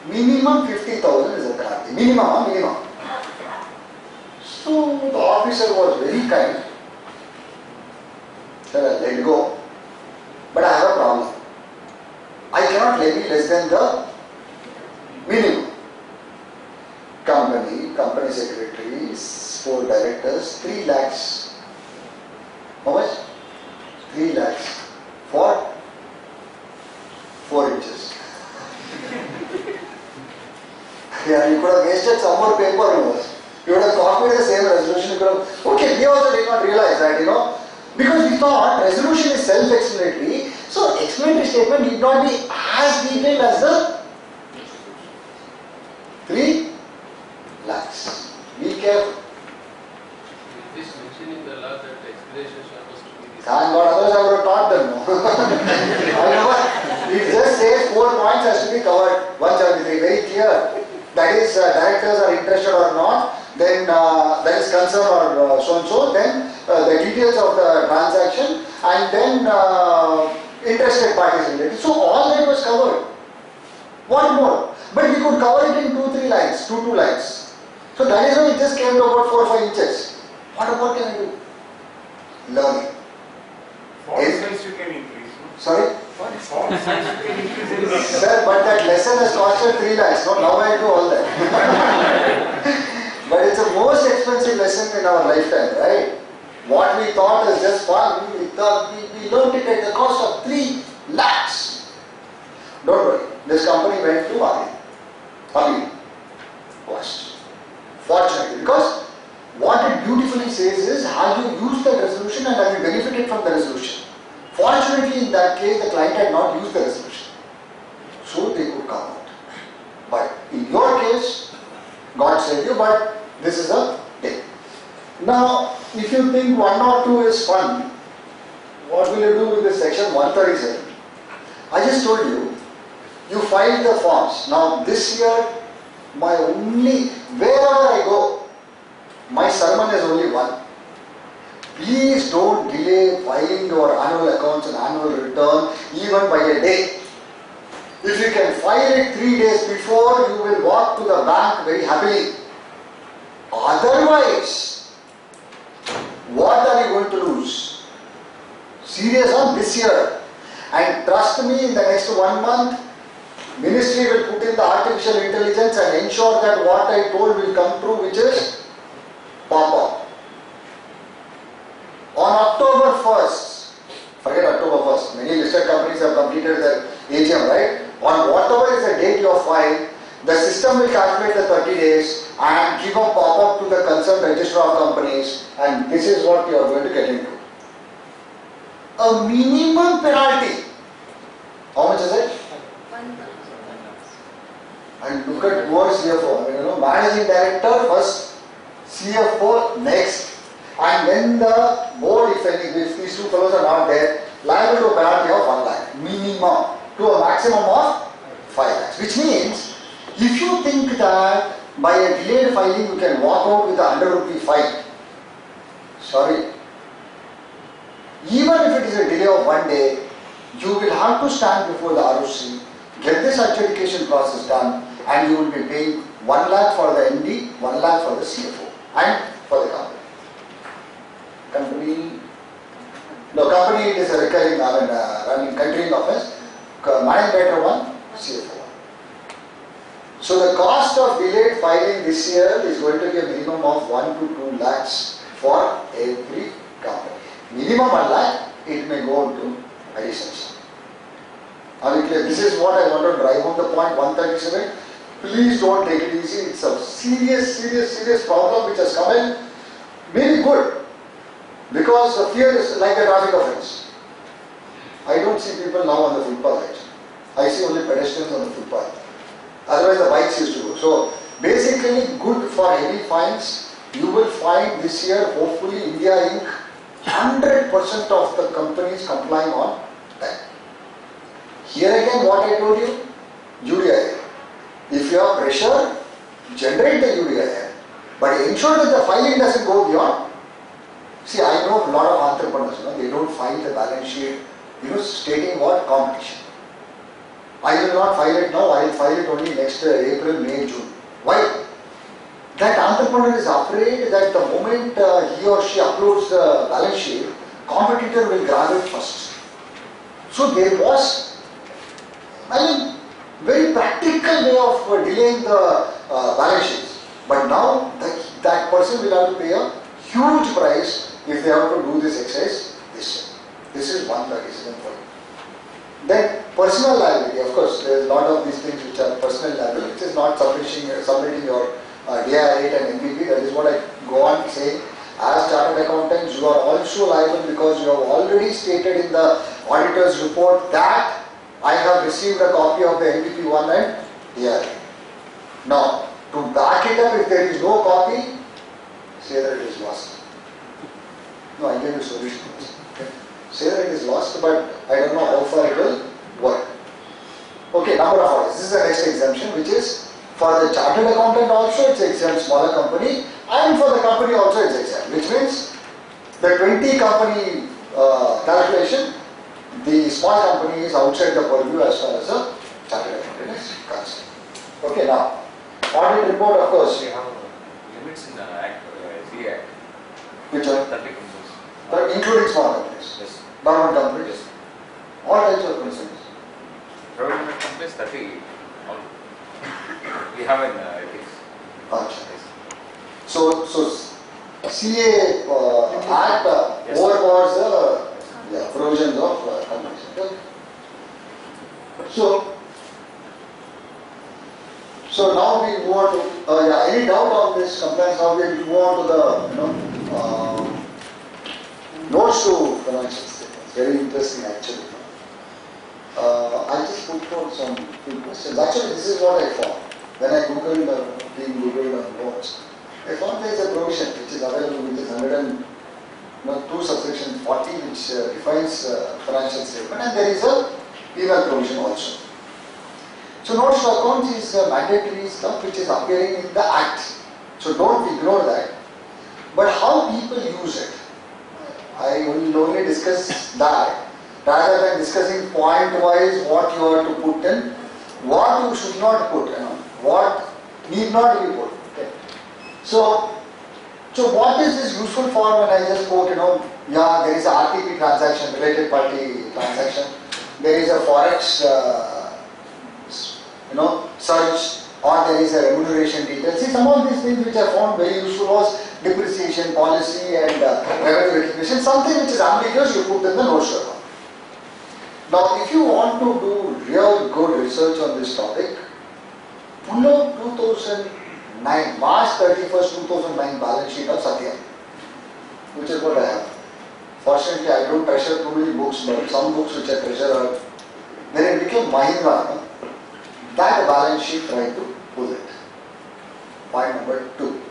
minimum 50,000 is a penalty. Minimum. So the officer was very kind. Said, I'll let go. But I have a problem. I cannot levy less than the minimum. Company secretary, 4 directors, 3 lakhs. How much? 3 lakhs for 4 inches. Yeah, you could have wasted some more paper. You would have copied the same resolution. You could have, okay, we also did not realize that, because we thought resolution is self-explanatory. So explanatory statement need not be as detailed as the 3 lakhs. Be careful. It is mentioned in the law that explanation is supposed to be this. Thank God, otherwise I would have taught them. However, it just says 4 points has to be covered. 173, very clear. That is, directors are interested or not, then that is concern or so and so, then the details of the transaction, and then interested parties related. So all that was covered. What more? But we could cover it in 2-3 lines, 2 lines. So that is why it just came to about 4 or 5 inches. What more can I do? Learning. Font size you can increase. Sorry? Font size you can increase. Sir, but that lesson has costed 3 lakhs. So now I do all that. But it's the most expensive lesson in our lifetime, right? What we thought was just fun, we learned it at the cost of 3 lakhs. Don't worry, this company went to appeal. First. Fortunately, because what it beautifully says is, have you used that resolution and have you benefited from the resolution? Fortunately, in that case, the client had not used the resolution. So they could come out. But in your case, God save you, but this is a tip. Now, if you think 1 or 2 is fun, what will you do with this section 137? I just told you, you filed the forms. Now this year, wherever I go, my sermon is only one. Please don't delay filing your annual accounts and annual return even by a day. If you can file it 3 days before, you will walk to the bank very happily. Otherwise, what are you going to lose? Serious on this year. And trust me, in the next 1 month, Ministry will put in the artificial intelligence and ensure that what I told will come true, which is pop-up. On October 1st, forget October 1st, many listed companies have completed their AGM, right? On whatever is the date you have filed, the system will calculate the 30 days and give a pop-up to the concerned register of companies, and this is what you are going to get into. A minimum penalty. How much is it? And look at poor CFO. Managing director first, CFO next, and then the board, if these 2 fellows are not there, liable to a penalty of 1 lakh minimum to a maximum of 5 lakhs. Which means, if you think that by a delayed filing you can walk out with a 100 rupee fine, sorry. Even if it is a delay of 1 day, you will have to stand before the ROC, get this adjudication process done, and you will be paying 1 lakh for the MD, 1 lakh for the CFO. and for the company. Company it is a recurring, running continuing offense. Managing Director 1, CFO 1. So the cost of delayed filing this year is going to be a minimum of 1 to 2 lakhs for every company. Minimum 1 lakh, it may go into additions. Are we clear? This is what I want to drive home the point 137. Please don't take it easy. It's a serious problem which has come in. Maybe good, because the fear is like a traffic offense. I don't see people now on the footpath actually. I see only pedestrians on the footpath. Otherwise the bikes used to go. So basically good for heavy fines. You will find this year hopefully India Inc. 100% of the companies complying on time. Here again what I told you, UDIN. If you have pressure, generate the UDIN. But ensure that the filing doesn't go beyond. See, I know a lot of entrepreneurs, they don't file the balance sheet, stating what? Competition. I will not file it now, I will file it only next April, May, June. Why? That entrepreneur is afraid that the moment he or she uploads the balance sheet, competitor will grab it first. So there was, very practical way of delaying the balance sheets. But now that person will have to pay a huge price if they have to do this exercise this year. This is one criticism for you. Then personal liability, of course, there is a lot of these things which are personal liability. It is not submitting your DI rate and MVP. That is what I go on saying. As chartered accountants, you are also liable because you have already stated in the auditor's report that I have received a copy of the MVP 1 and DI rate. Now, to back it up, if there is no copy, say that it is lost. No, I gave you a solution. Okay. Say that it is lost, but I don't know how far it will work. Okay, number of audits. This is the next exemption, which is for the chartered accountant also it's exempt, smaller company, and for the company also it's exempt, which means the 20 company calculation, the small company is outside the purview as far as the chartered accountant is concerned. Okay, now, audit report, of course. We have limits in the Act, C Act. Which are? 30 companies. But including small companies. Yes. Government companies. Yes. All types of concerns. Government companies 30. All. We have an ethics. Achha. So CA Act Yes. overpowers the provisions of companies. Okay. So now we move on to any doubt on this compliance? Now we move on to the notes to financial statements. Very interesting actually. I just put forward some few questions. Actually, this is what I found when I googled notes. I found there is a provision which is available, which is 102 subsection 40, which defines financial statement, and there is a penal provision also. So notes to accounts is mandatory stuff which is appearing in the Act. So don't ignore that. But how people use it, I will only discuss that rather than discussing point-wise what you are to put in, what you should not put, what need not be put. Okay. So what is this useful for when I just quote, there is a RTP transaction, related party transaction, there is a forex search, or there is a remuneration detail. See, some of these things which I found very useful was depreciation policy and revenue recognition, something which is ambiguous you put in the notes to account. Now, if you want to do real good research on this topic, pull out 2009, March 31st, 2009 balance sheet of Satya, which is what I have. Fortunately, I don't treasure too many books, but some books which I treasure are, when it became Mahindra, that balance sheet tried to pull it. Point number 2.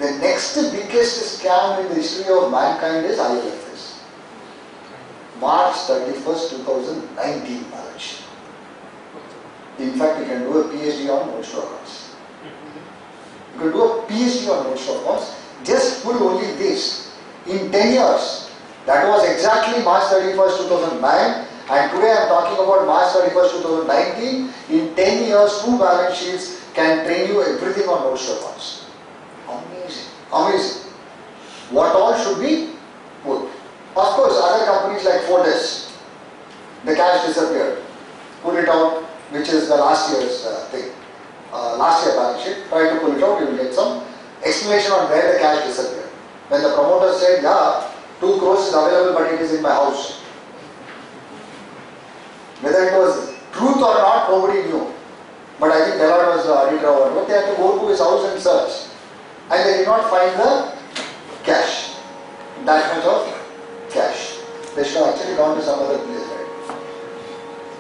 The next biggest scam in the history of mankind is ILFS. March 31st, 2019 balance sheet. In fact, you can do a PhD on notes to accounts. You can do a PhD on notes to accounts. Just pull only this. In 10 years, that was exactly March 31st, 2009. And today I am talking about March 31st, 2019. In 10 years, 2 balance sheets can train you everything on notes to accounts. Amazing. Amazing. What all should be put? Of course, other companies like Fortis, the cash disappeared. Pull it out, which is the last year's thing. Last year balance sheet. Try to pull it out, you will get some explanation on where the cash disappeared. When the promoter said, yeah, 2 crores is available but it is in my house. Whether it was truth or not, nobody knew. But I think Deloitte was the auditor or what, they had to go to his house and search. And they did not find the cash. That much of cash. They should have actually gone to some other place, right?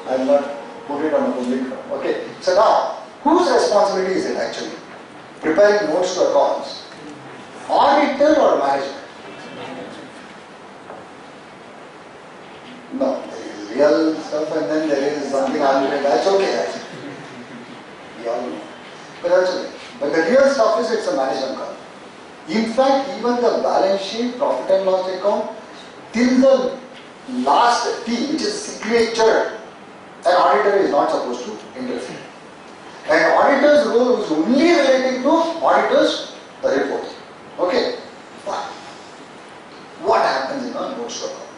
I will not put it on a public forum. Okay. So now, whose responsibility is it actually? Preparing notes to accounts. Auditor or management? No, there is real stuff and then there is something unreal. That's okay actually. We all know. But that's okay. But the real stuff is it's a management call. In fact, even the balance sheet, profit and loss account, till the last T, which is signature, an auditor is not supposed to interfere. An auditor's role is only relating to auditor's report. Okay? But what happens in a notes to account?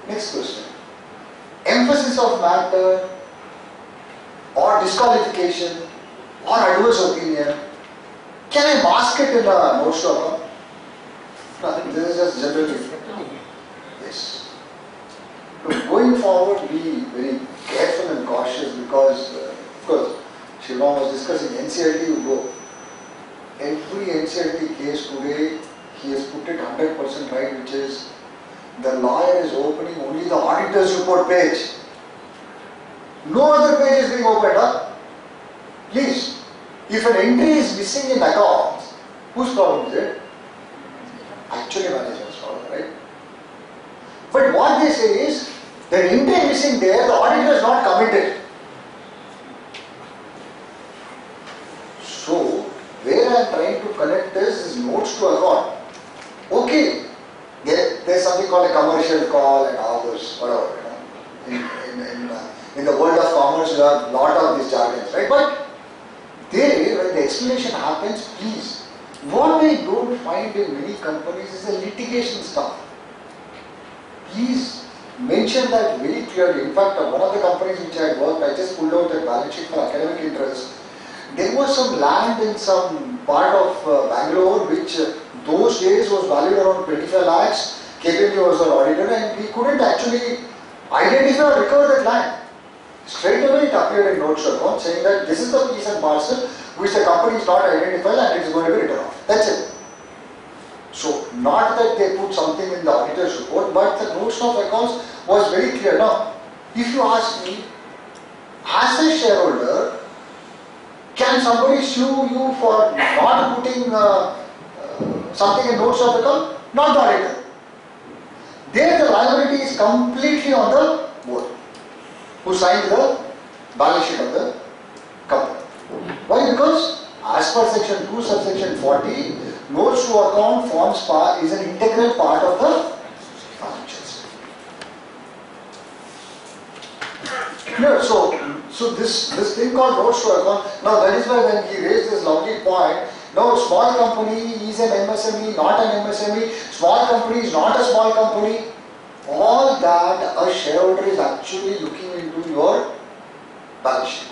Next question. Emphasis of matter or disqualification or adverse opinion. Can I mask it in a notes to account? Nothing. This is just generally. Yes. So going forward, be very careful and cautious because, of course, Shivam was discussing NCLT, you go. Every NCLT case today, he has put it 100% right, which is the lawyer is opening only the auditor's report page. No other page is being opened up. Please, if an entry is missing in accounts, whose problem is it? Actually management's problem, right? But what they say is, the entry missing there, the auditor is not committed. So, where I am trying to connect this is notes to account. Okay, there's something called a commercial call and all those, whatever. In the world of commerce, you have a lot of these jargons, right? But there, when the explanation happens, please, what I don't find in many companies is the litigation stuff. Please mention that very clearly. In fact, one of the companies which I had worked, I just pulled out the balance sheet for academic interest. There was some land in some part of Bangalore which those days was valued around 25 lakhs. KPMG was our auditor and we couldn't actually identify or recover that land. Straight away it appeared in notes to account saying that this is the piece and parcel which the company is not identified and it is going to be written off. That's it. So, not that they put something in the auditor's report, but the notes of accounts was very clear. Now, if you ask me, as a shareholder, can somebody sue you for not putting something in notes of account? Not the auditor. There the liability is completely on the board, who signed the balance sheet of the company. Why? Because as per section 2 subsection 40, notes to account forms part is an integral part of the financials. No, so this thing called notes to account, now that is why when he raised this lovely point, no, small company is an MSME, not an MSME, small company is not a small company. All that a shareholder is actually looking into your balance sheet.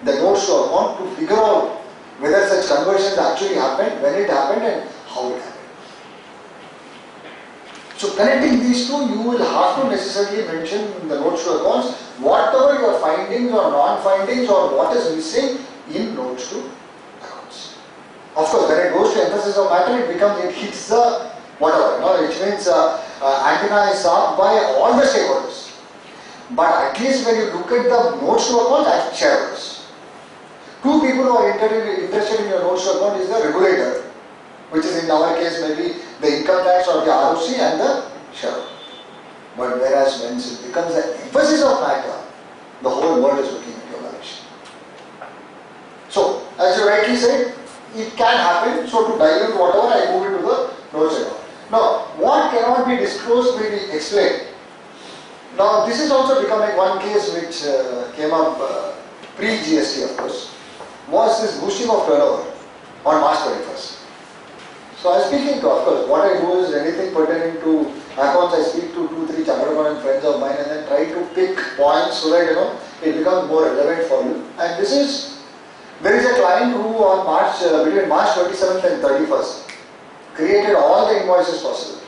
The notes to account to figure out whether such conversions actually happened, when it happened and how it happened. So connecting these two, you will have to necessarily mention in the notes to accounts whatever your findings or non-findings or what is missing in notes to accounts. Of course, when it goes to emphasis of matter, it hits the whatever, which means antenna is up by all the stakeholders. But at least when you look at the notes to account, that's shareholders. Two people who are interested in your notes to account is the regulator, which is in our case maybe the income tax or the ROC and the shareholder. But whereas when it becomes an emphasis of matter, the whole world is looking at your balance sheet. So, as you rightly said, it can happen. So to dilute whatever, I move it to the notes account. Now, what cannot be disclosed will be explained. Now, this is also becoming one case which came up pre-GST, of course, was this boosting of turnover. on March 21st. So I was speaking to, of course, what I do is anything pertaining to accounts, I speak to 2-3 Chandraman and friends of mine and then try to pick points so that it becomes more relevant for you. And this is, there is a client who on between March 27th and 31st created all the invoices possible.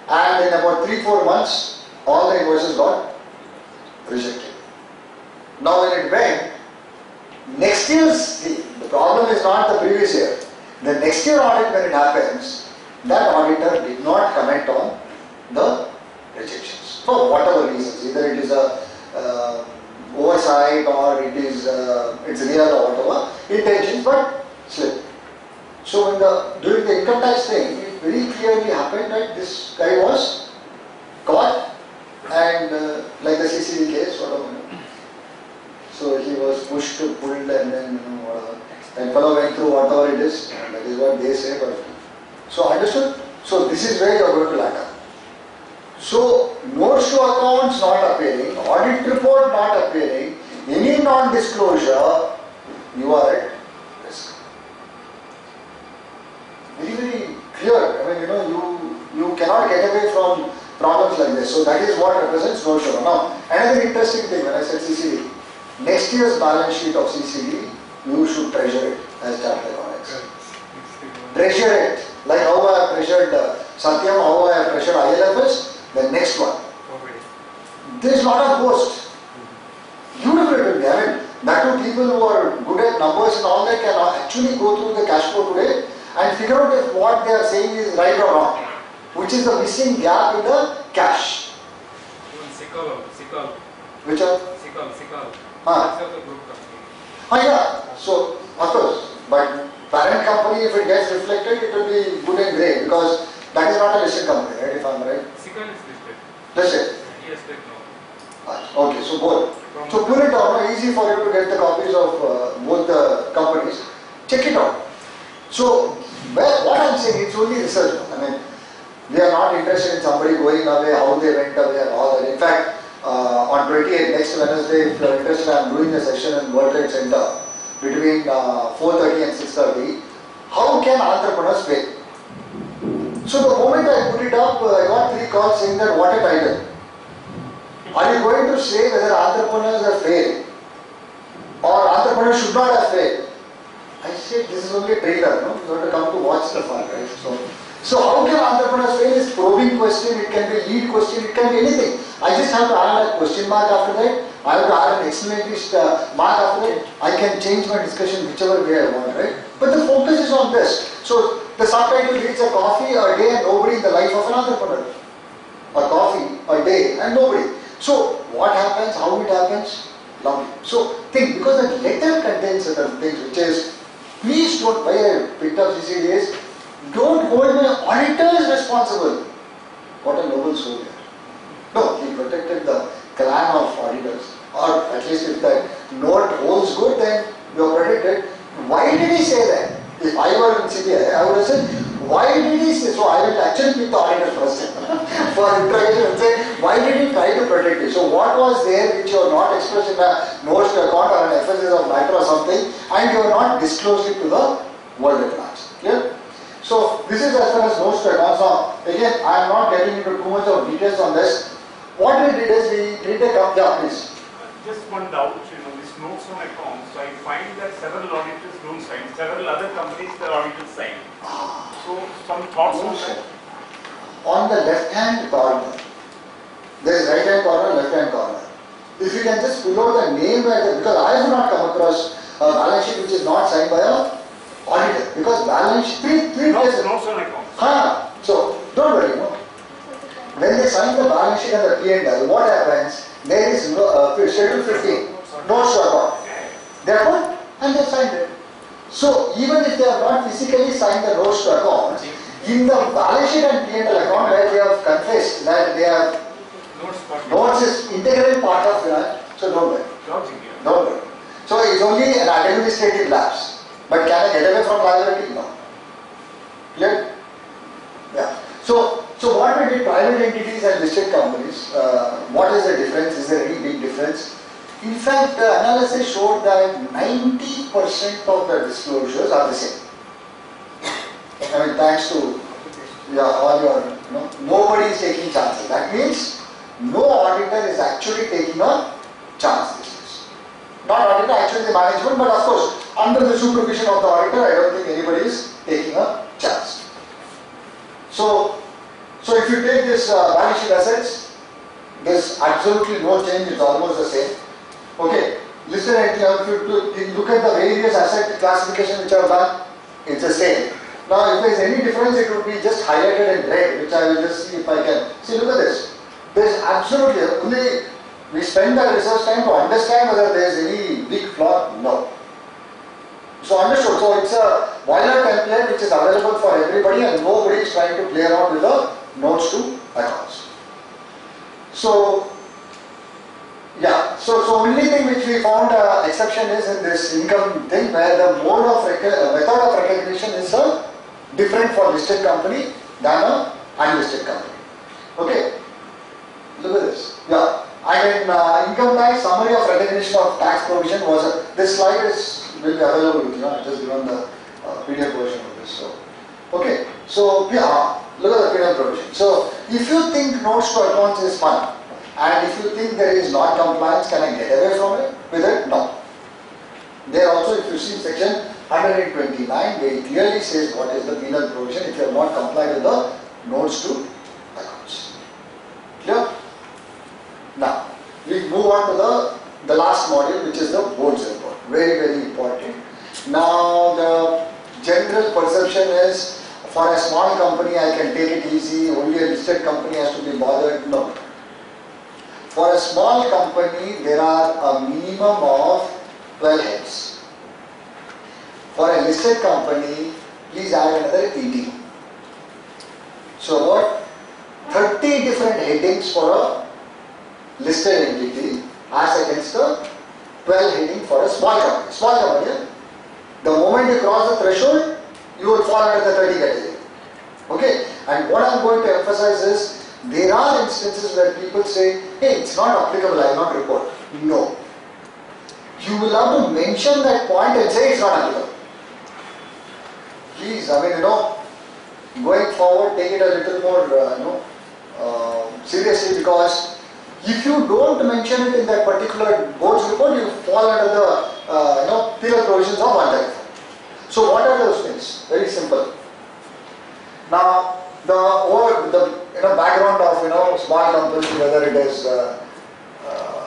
And in about 3-4 months, all the invoices got rejected. Now when it went, next year's, the problem is not the previous year. The next year audit when it happens, that auditor did not comment on the rejections. For whatever reasons, either it is a oversight or it's real or whatever, intentions but slip. So during the income tax thing, it very clearly happened that this guy was caught and like the CCD case, whatever. So he was pushed, pulled and then whatever. And fellow went through whatever it is, and that is what they say. But so understood? So this is where you are going to land up. So notes to accounts not appearing, audit report not appearing, any non-disclosure, you are at risk. Very, very clear. I mean, you cannot get away from problems like this. So that is what represents no show. Now, another interesting thing when I said CCD, next year's balance sheet of CCD, you should treasure it as chartered accountants. Treasure it. Like how I have treasured Satyam, how I have treasured ILFS, the next one. There is not a post. Beautiful it will be. I mean, that too people who are good at numbers and all that can actually go through the cash flow today and figure out if what they are saying is right or wrong, which is the missing gap in the cash. Sikal. Which are? Sikal. Ah. That's the group company. Yeah. So, of course, but parent company, if it gets reflected, it will be good and great because that is not a listed company, right? If I am right. Sikal is listed. Listed? Yes, no. Okay, so both. So pull it down, easy for you to get the copies of both the companies. Check it out. So, what I am saying, it's only research. I mean, we are not interested in somebody going away, how they went away and all that. In fact, on 28th, next Wednesday, if you are interested, I am doing a session in World Trade Center between 4:30 and 6:30. How can entrepreneurs fail? So the moment I put it up, I got 3 calls saying that what a title. Are you going to say whether entrepreneurs have failed or entrepreneurs should not have failed? I said this is only a trailer, no? You have to come to watch the fun, right? So how can entrepreneurs fail is probing question, it can be lead question, it can be anything. I just have to add a question mark after that. I have to add an exclamatory mark after that. I can change my discussion whichever way I want, right? But the focus is on this. So the subtitle reads a coffee a day and nobody in the life of an entrepreneur. A coffee a day and nobody. So what happens, how it happens? Lovely. So think, because the letter contains certain things which is, please don't, why I picked up CCD is, don't hold my auditors responsible. What a noble soul here. No, he protected the clan of auditors. Or at least if the note holds good, then you are protected. Why did he say that? If I were in CBI, I would have said, why did he say? So I will actually pick the auditor first for interrogation and say, why did he try to protect you? So what was there which you are not expressed in a notes to account or an FSS of matter or something, and you are not disclosed it to the world at large. Clear? So this is as far as notes to accounts. Now again, I am not getting into too much of details on this. What we did is we did a please. Just one doubt, this notes on accounts, so I find that several auditors don't sign, several other companies the auditors sign. So some thoughts on that? On the left hand corner, there is right hand corner, left hand corner. If you can just pull out the name, because I have not come across a balance sheet which is not signed by a auditor, because balance sheet, three places. Notes on accounts. So don't worry, when they sign the balance sheet and the P&L, what happens? There is schedule 15, notes to account. They are put and they have signed it. So even if they have not physically signed the notes to account, in the balance sheet and P&L account where they have confessed that they have notes is integral part of that, so don't worry. Don't worry. So it's only an administrative lapse. But can I get away from liability? No. Clear? Yeah. So what we did, private entities and listed companies, what is the difference? Is there any big difference? In fact, the analysis showed that 90% of the disclosures are the same. I mean, thanks to all your, nobody is taking chances. That means no auditor is actually taking a chance. Not auditor, actually the management, but of course, under the supervision of the auditor, I don't think anybody is taking a chance. So if you take this balance sheet assets, there's absolutely no change, it's almost the same. Okay, listen, if you look at the various asset classification which I have done, it's the same. Now, if there is any difference, it would be just highlighted in red, which I will just see if I can. See, look at this. There is absolutely, only we spend the research time to understand whether there is any big flaw. No. So understood. So it's a boiler template which is available for everybody and nobody is trying to play around with the notes to accounts. So, yeah, so only thing which we found exception is in this income thing where the mode of method of recognition is different for listed company than a unlisted company. Okay, look at this. Yeah, I mean income tax summary of recognition of tax provision was this slide will be available with you. I just given the PDF version of this. So, okay, so yeah, look at the PDF provision. So if you think notes to accounts is fun, and if you think there is non-compliance, can I get away from it with it? No. There also, if you see section 129, where it clearly says what is the penal provision if you have not complied with the notes to accounts. Clear? Now, we move on to the last module, which is the board's report. Very, very important. Now, the general perception is for a small company, I can take it easy, only a listed company has to be bothered. No. For a small company, there are a minimum of 12 heads. For a listed company, please add another 18. So what? 30 different headings for a listed entity as against the 12 heading for a small company. Small company, the moment you cross the threshold, you will fall under the 30 category. Okay? And what I am going to emphasize is, there are instances where people say, hey, it's not applicable, I will not report. No. You will have to mention that point and say it's not applicable. Please, I mean, going forward, take it a little more, seriously, because if you don't mention it in that particular board's report, you fall under the, penal provisions of 134. So what are those things? Very simple. Now, the background of small company, whether it is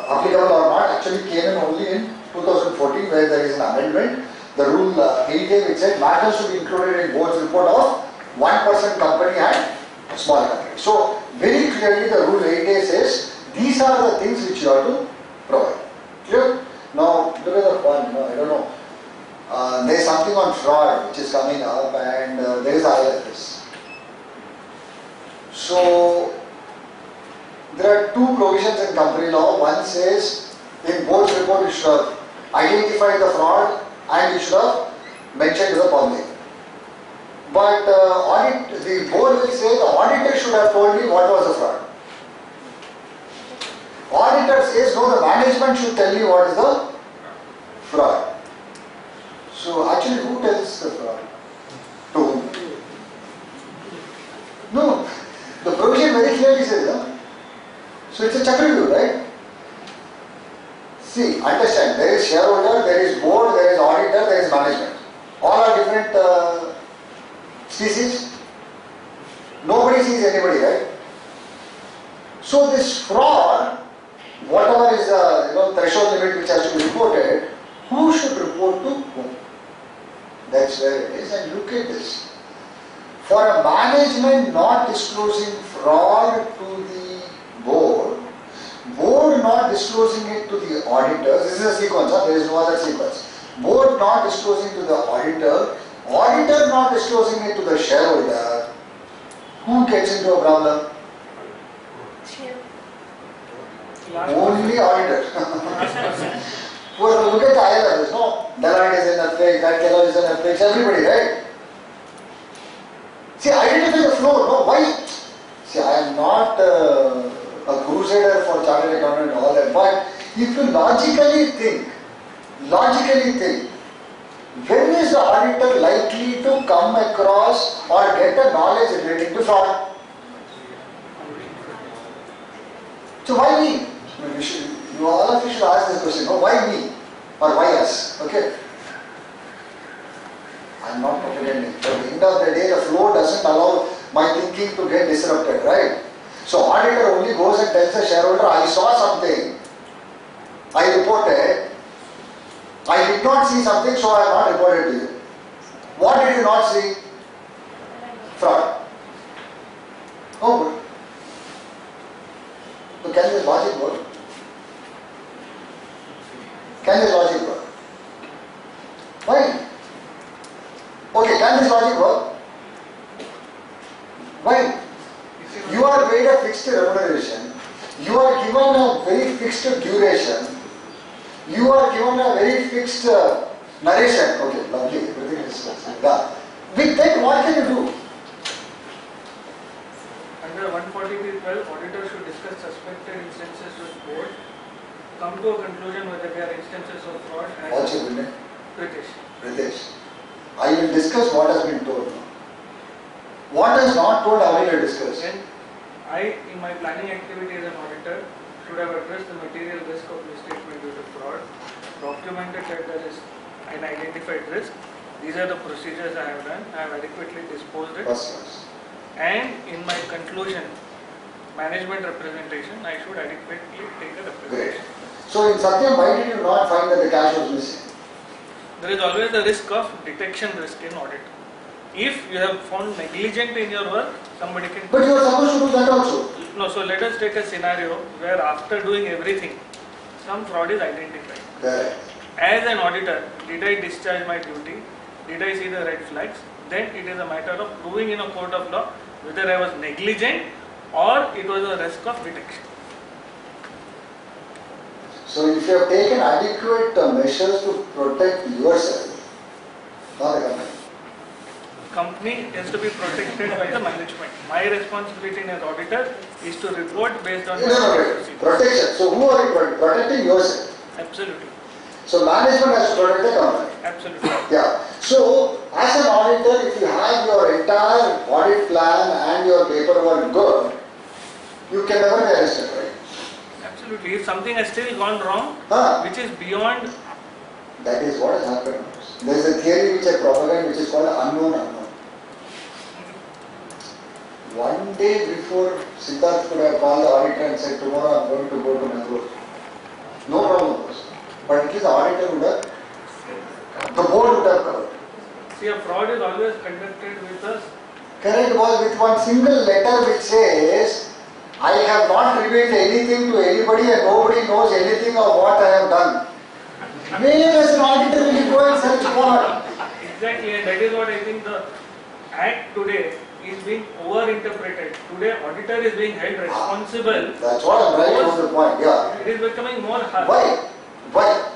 applicable or not, actually came in only in 2014, where there is an amendment. The rule 8A, which said matters to be included in board's report of 1% company and small company. So very clearly, the rule 8A says these are the things which you have to provide. Clear? Now look at the one. I don't know. There is something on fraud which is coming up, and there is IFRS. So, there are two provisions in company law. One says, in board's report you should have identified the fraud and you should have mentioned to the public. But the board will say the auditor should have told me what was the fraud. Auditor says, no, the management should tell you what is the fraud. So, actually, who tells the fraud? To whom? No. The provision very clearly says, so it's a chakravyuh, right? See, understand, there is shareholder, there is board, there is auditor, there is management. All are different species. Nobody sees anybody, right? So this fraud, whatever is the threshold limit which has to be reported, who should report to whom? That's where it is, and look at this. For a management not disclosing fraud to the board, board not disclosing it to the auditors, this is a sequence, there is no other sequence. Board not disclosing to the auditor, auditor not disclosing it to the shareholder, who gets into a problem? Only auditor. Well, look at the ILRs, no? Deloitte is in a fix, that fellow is in a fix, everybody, right? See, identify the flow, no? Why? See, I am not a crusader for chartered accountant and all that, but if you logically think, when is the auditor likely to come across or get a knowledge relating to fraud? So why me? You all of you should ask this question. No, why me? Or why us? Okay? I'm not pretending. At the end of the day, the flow doesn't allow my thinking to get disrupted, right? So auditor only goes and tells the shareholder, I saw something. I reported. I did not see something, so I have not reported to you. What did you not see? Fraud. Oh, good. So can this logic work? Can this logic work? Why? Okay, can this logic work? Why? You are paid a fixed remuneration. You are given a very fixed duration. You are given a very fixed narration. Okay, lovely. Everything is done. With that, what can you do? Under 140B12, auditor should discuss suspected instances with board, come to a conclusion whether there are instances of fraud and... What's your name? British. Ritesh. I will discuss what has been told. What is not told, I will discuss. Then I, in my planning activity as an auditor, should have addressed the material risk of misstatement due to fraud, documented that there is an identified risk. These are the procedures I have done. I have adequately disposed it. First. And in my conclusion, management representation, I should adequately take a representation. Great. So in Satyam, why did you not find that the cash was missing? There is always the risk of detection risk in audit. If you have found negligent in your work, somebody can... But you are supposed to do that also. No, so let us take a scenario where after doing everything, some fraud is identified. Correct. As an auditor, did I discharge my duty? Did I see the red flags? Then it is a matter of proving in a court of law whether I was negligent or it was a risk of detection. So if you have taken adequate measures to protect yourself, not the company. Company has to be protected by the management. My responsibility as auditor is to report based on... No. Protection. So who are you protecting? Yourself. Absolutely. So management has to protect the company. Absolutely. Yeah. So as an auditor, if you have your entire audit plan and your paperwork good, you can never be arrested, right? Absolutely. If something has still gone wrong, which is beyond... That is what has happened. There is a theory which I propagate which is called unknown unknown. One day before, Siddharth could have called the auditor and said, tomorrow I am going to go to Nagpur. No problem was. But at least the auditor would have, the board would have covered. See, a fraud is always conducted with us. Correct, was with one single letter which says, I have not revealed anything to anybody and nobody knows anything of what I have done. Where as an auditor will you go and search for? Exactly, and that is what I think the Act today is being over-interpreted. Today, auditor is being held responsible. That's what I'm right on the point, yeah. It is becoming more hard. Why?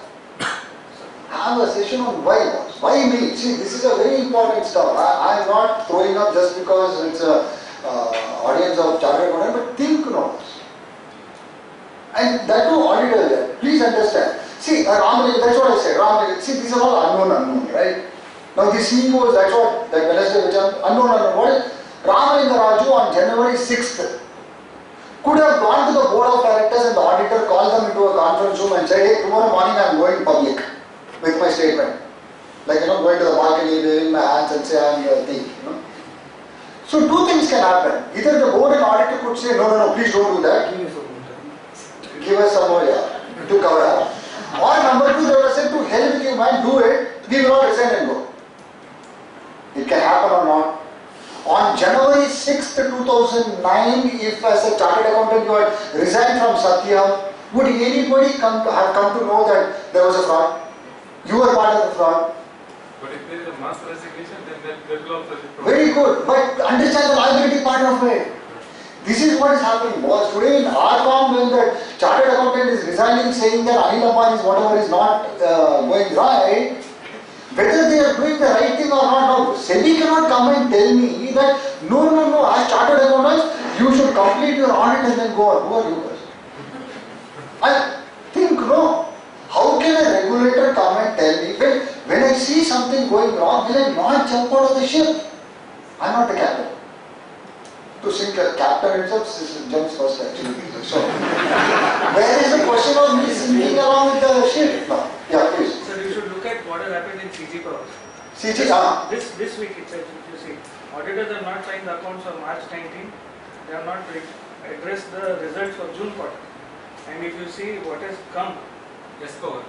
Have a session on why was. Why me? See, this is a very important stuff. I am not throwing up just because it's a audience of chartered accountant, but think now. And that too auditor, please understand. See, that's what I said. See, these are all unknown, right? Now the CEOs, that's what, that Wednesday which are unknown. What is Ramalinga Raju on January 6th could have gone to the board of directors and the auditor called them into a conference room and said, hey, tomorrow morning I am going public with my statement. Like, going to the balcony, waving my hands and say I am the thief, So two things can happen. Either the board and auditor could say, no, please don't do that. Give us some more, to cover up. Or number two, they will say, to hell with you man, do it, we will all resign and go. It can happen or not. On January 6th, 2009, if as a chartered accountant you had resigned from Satyam, would anybody have come to know that there was a fraud? You were part of the fraud. But if there is a mass resignation, then that will also be problem. Very good, but understand the liability part of it. This is what is happening, boss. Today in our firm, when the chartered accountant is resigning, saying that Anil Amban is whatever is not going right, whether they are doing the right thing or not, now SEBI cannot come and tell me that no, as chartered accountants, you should complete your audit and then go on. Who are you guys? I think think, no. How can a regulator come and tell me, when I see something going wrong, will I not jump out of the ship? I'm not the captain. To sink a captain himself jumps first actually. So, where is the question of me sinking along with the ship? No. Yeah, please. So you should look at what has happened in CG Power. CG, This week itself, if you see, auditors have not signed the accounts for March 19. They have not addressed the results for June quarter. And if you see what has come,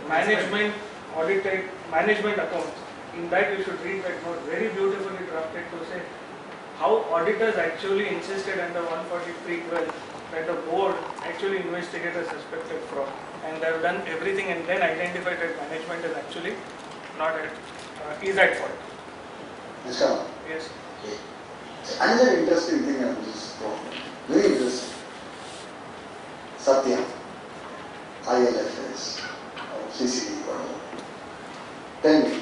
management audited management accounts. In that you should read that note, very beautifully drafted to say how auditors actually insisted under 143(12) that the board actually investigated suspected fraud, and they have done everything and then identified that management is actually not is at fault. Yes. Another interesting thing I was very interesting. Satya, ILFS, or CCD, whatever. Tell me,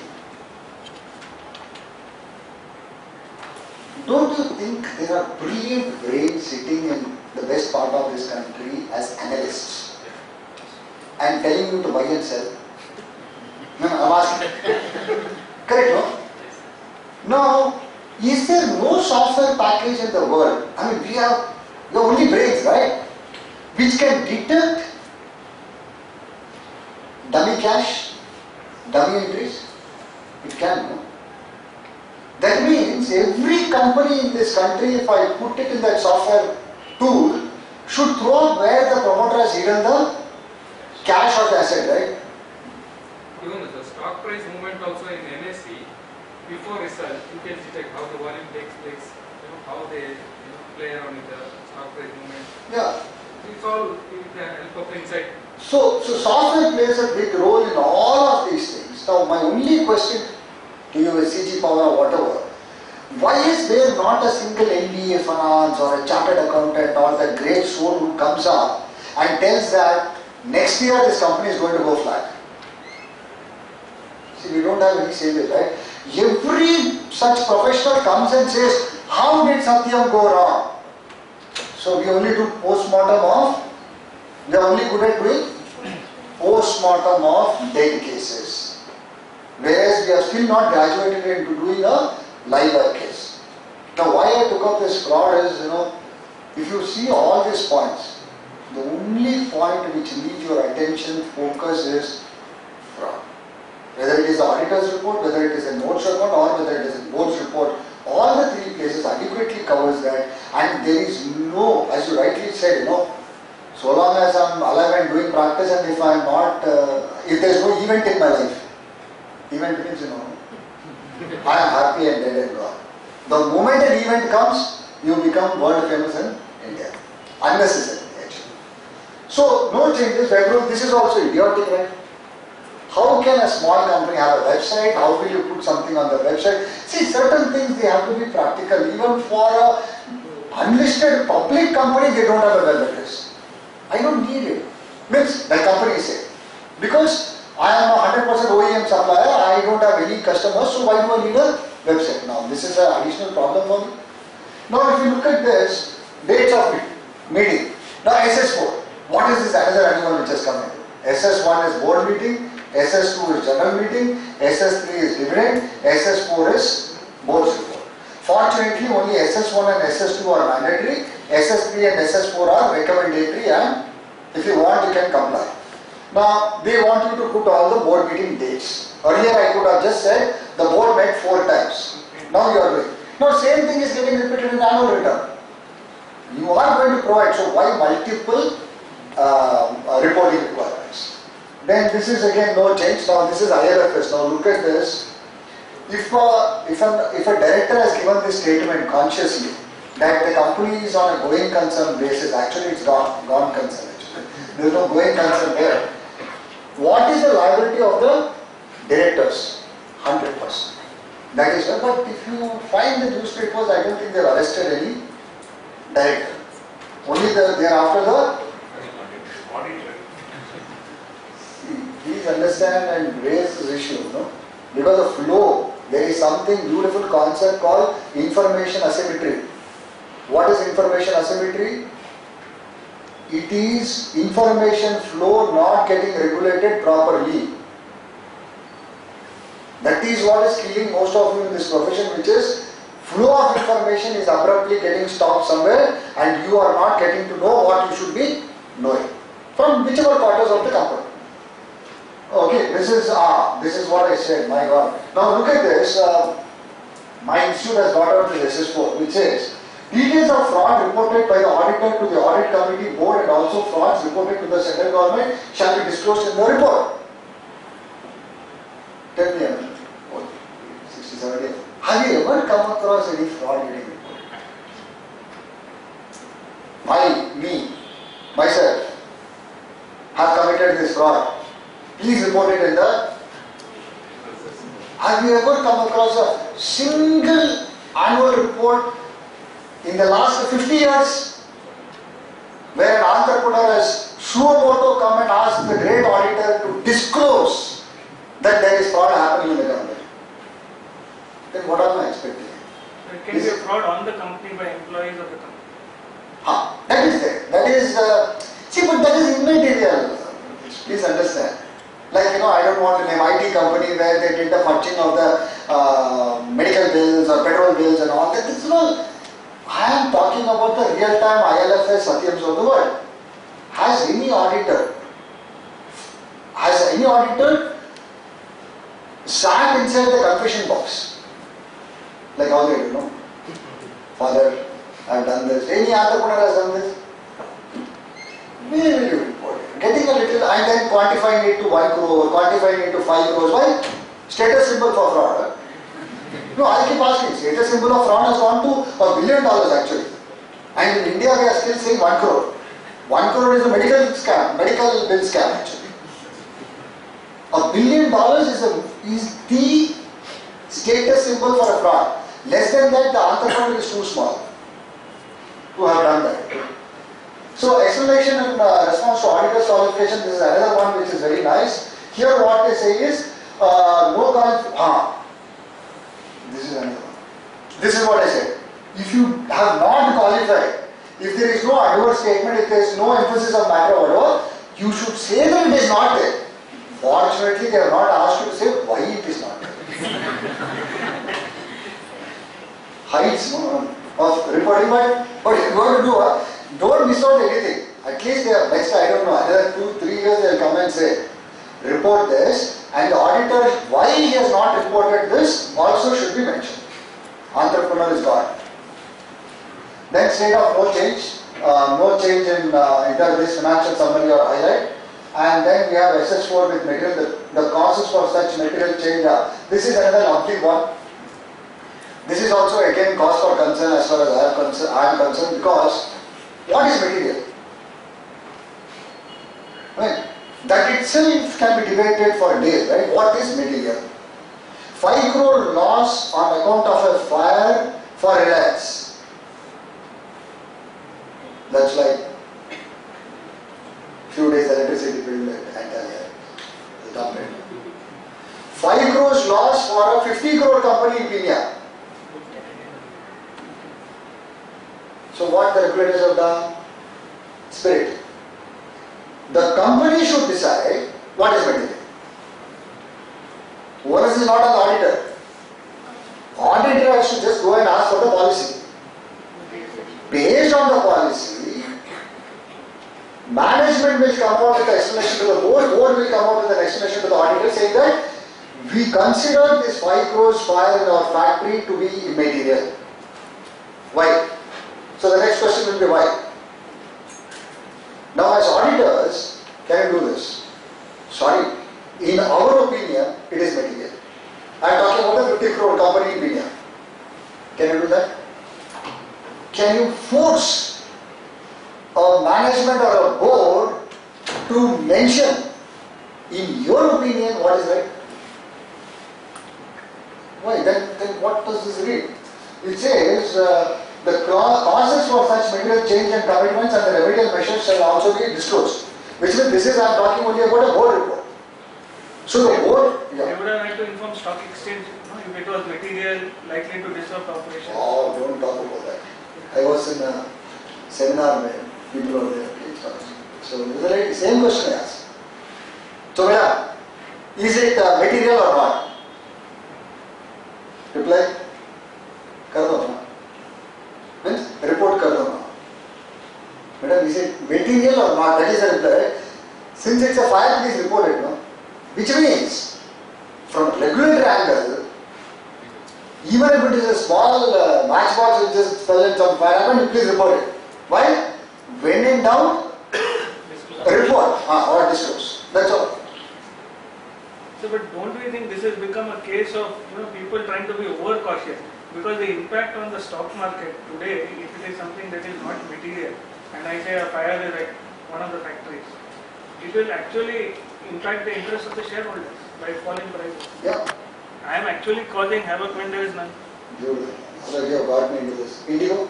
don't you think there are brilliant brains sitting in the best part of this country as analysts and telling you to buy and sell? No, I'm asking. Correct, no? Now, is there no software package in the world? I mean, we have the only brains, right? Which can detect dummy cash, dummy entries. It can, no? That means every company in this country, if I put it in that software tool, should throw out where the promoter has hidden the cash or the asset, right? Even the stock price movement also in NSE, before result, you can detect how the volume takes place, how they play around with the stock price movement. Yeah. It's all with the help of insight. So software plays a big role in all of these things. Now, my only question to you is CG Power or whatever, why is there not a single MBA finance or a chartered accountant or the great soul who comes up and tells that next year this company is going to go flat? See, we don't have any savings, right? Every such professional comes and says, how did Satyam go wrong? So we only do post-mortem of, we are only good at doing post-mortem of dead cases. Whereas we are still not graduated into doing a live case. Now why I took up this fraud is, if you see all these points, the only point which needs your attention, focus is fraud. Whether it is the auditor's report, whether it is a notes report, or whether it is a board's report, all the three places adequately covers that, and there is no, as you rightly said, so long as I am alive and doing practice, and if I am not, if there is no event in my life, event means, I am happy and dead and gone. The moment an event comes, you become world famous in India. Unnecessarily, actually. So, no changes. This is also idiotic, right? How can a small company have a website? How will you put something on the website? See, certain things they have to be practical. Even for a unlisted public company, they don't have a web address. I don't need it. Means the company say, because I am a 100% OEM supplier, I don't have any customers, so why do I need a website? Now, this is an additional problem for me. Now, if you look at this, dates of meeting. Now, SS4. What is this another animal which has come in? SS1 is board meeting, SS2 is general meeting, SS3 is dividend, SS4 is board's report. Fortunately, only SS1 and SS2 are mandatory, SS3 and SS4 are recommendatory, and if you want, you can comply. Now, they want you to put all the board meeting dates. Earlier, I could have just said the board met 4 times. Now you are doing. Now, same thing is getting repeated in annual return. You are going to provide, so why multiple reporting requirements? Then this is again no change. Now, this is ILFS. Now, look at this. If a director has given this statement consciously that the company is on a going concern basis, actually it's gone concern. There is no going concern there. What is the liability of the directors? 100%. That is, but if you find the newspapers, I don't think they have arrested any director. Only they are after the auditor. Please understand and raise this issue, because of flow, there is something beautiful concept called information asymmetry. What is information asymmetry? it is information flow not getting regulated properly. That is what is killing most of you in this profession, which is flow of information is abruptly getting stopped somewhere and you are not getting to know what you should be knowing from whichever quarters of the company. Okay, this is what I said, my God. Now look at this. My institute has got out this SS4, which says details of fraud reported by the auditor to the audit committee board and also frauds reported to the central government shall be disclosed in the report. Tell me, 67 days. Have you ever come across any fraud getting reported? Myself, have committed this fraud. Please report it in the. Have you ever come across a single annual report in the last 50 years where an entrepreneur has suo moto come and ask the great auditor to disclose that there is fraud happening in the company? Then what am I expecting? It can be a fraud on the company by employees of the company. That is there. That is, see, but that is immaterial. Please understand. Like, I don't want to name IT company where they did the fudging of the medical bills or petrol bills and all that. It's not. I am talking about the real-time ILFS Satyams of the world. Has any auditor sat inside the confession box? Like all they do, Father, I have done this. Any entrepreneur has done this? Where will you report it? Getting a little and then quantifying it to 1 crore, quantifying it to 5 crores. Why? Status symbol for fraud. No, I keep asking. Status symbol of fraud has gone to $1 billion actually. And in India we are still saying 1 crore. 1 crore is a medical scam, medical bill scam actually. $1 billion is the status symbol for a fraud. Less than that, the entrepreneur is too small to have done that. So, explanation in response to auditor's qualification, this is another one which is very nice. Here what they say is, this is another one. This is what I said. If you have not qualified, if there is no adverse statement, if there is no emphasis on matter or whatever, you should say that it is not there. Fortunately, they have not asked you to say why it is not there. Heights of reporting, but what you are going to do, don't miss out anything. At least they have next, I don't know, another 2-3 years they will come and say, report this, and the auditor, why he has not reported this also should be mentioned. Entrepreneur is gone. Then state of no change in either this financial summary or highlight. And then we have SS4 with material, the causes for such material change. This is another lumpy one. This is also again cause for concern as far as I am concerned, because what is material? Right? That itself can be debated for days, right? What is material? 5 crore loss on account of a fire for Reliance. That's like few days electricity bill entire. 5 crores loss for a 50 crore company in Kenya. So what the regulators have done? Spirit. The company should decide what is material. Onus is not on the auditor. Auditor has to just go and ask for the policy. Based on the policy, management will come out with the explanation to the board will come out with an explanation to the auditor saying that we consider this 5 crores fire in our factory to be immaterial. Why? So the next question will be why? Now as auditors, can you do this? Sorry, in our opinion, it is material. I am talking about a 50 crore company in India. Can you do that? Can you force a management or a board to mention, in your opinion, what is right? Why? Then what does this read? It says the causes for such material change and commitments and the remedial measures shall also be disclosed. Which means this is, I am talking only about a board report. So the board, They would have had to inform stock exchange if it was material likely to disrupt operations. oh, don't talk about that. I was in a seminar where people were there. So, this is the same question I asked. So, madam, is it material or not? Reply? Kar do na. Means report kar do na. Madam, is it material or not? That is the reply. Since it's a fire, it is reported, no? Which means, from a regulatory angle, even if it is a small matchbox which just fell in some fire happened, please report it. Why? When in doubt, report or disclose. That's all. So, but don't we think this has become a case of people trying to be overcautious? Because the impact on the stock market today, if it is something that is not material, and I say a fire is like one of the factories, it will actually impact the interest of the shareholders by falling prices. Yeah. I am actually causing havoc when there is none. Beautiful. So you have got me into this. Indigo?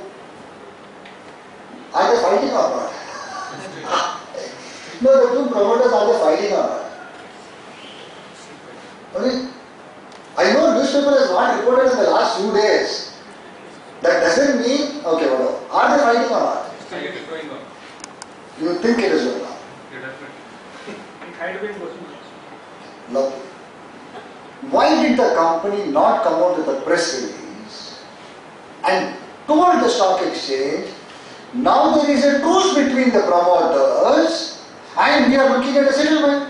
Are they fighting or not? No, the two promoters, are they fighting or not? Okay. I know newspaper has not reported in the last few days. That doesn't mean, okay, whatever. Are they fighting or not? It is going on. You think it is going on? Yeah, definitely. It had been going on. Lovely. Why did the company not come out with a press release and told the stock exchange, now there is a truce between the promoters and we are looking at a settlement?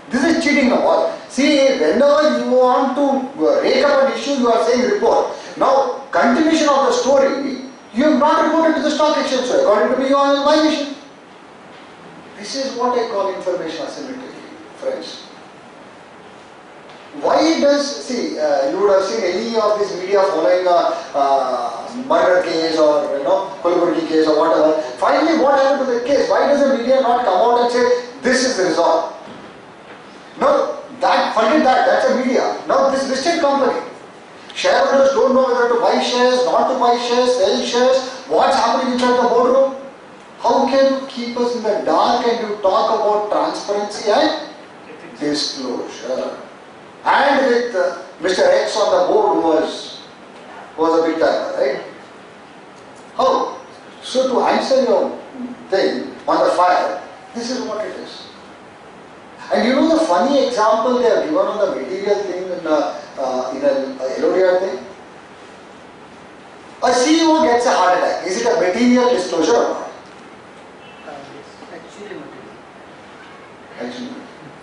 This is cheating of all. See, whenever you want to rake up an issue, you are saying report. Now, continuation of the story, you have not reported to the stock exchange. So, according to me, you are in violation. This is what I call information asymmetry, friends. Why does, see, you would have seen any of this media following a murder case or, Kulburgi case or whatever. Finally, what happened to the case? Why does the media not come out and say, this is the result? No, forget that, that's a media. Now, this listed company. Shareholders don't know whether to buy shares, not to buy shares, sell shares, what's happening inside the boardroom. How can you keep us in the dark and you talk about transparency and disclosure? And with Mr. X on the board was a big timer, right? How? So to answer your thing on the fire, this is what it is. And you know the funny example they have given on the material thing in a LODR thing? A CEO gets a heart attack. Is it a material disclosure or not? Actually material. Actually.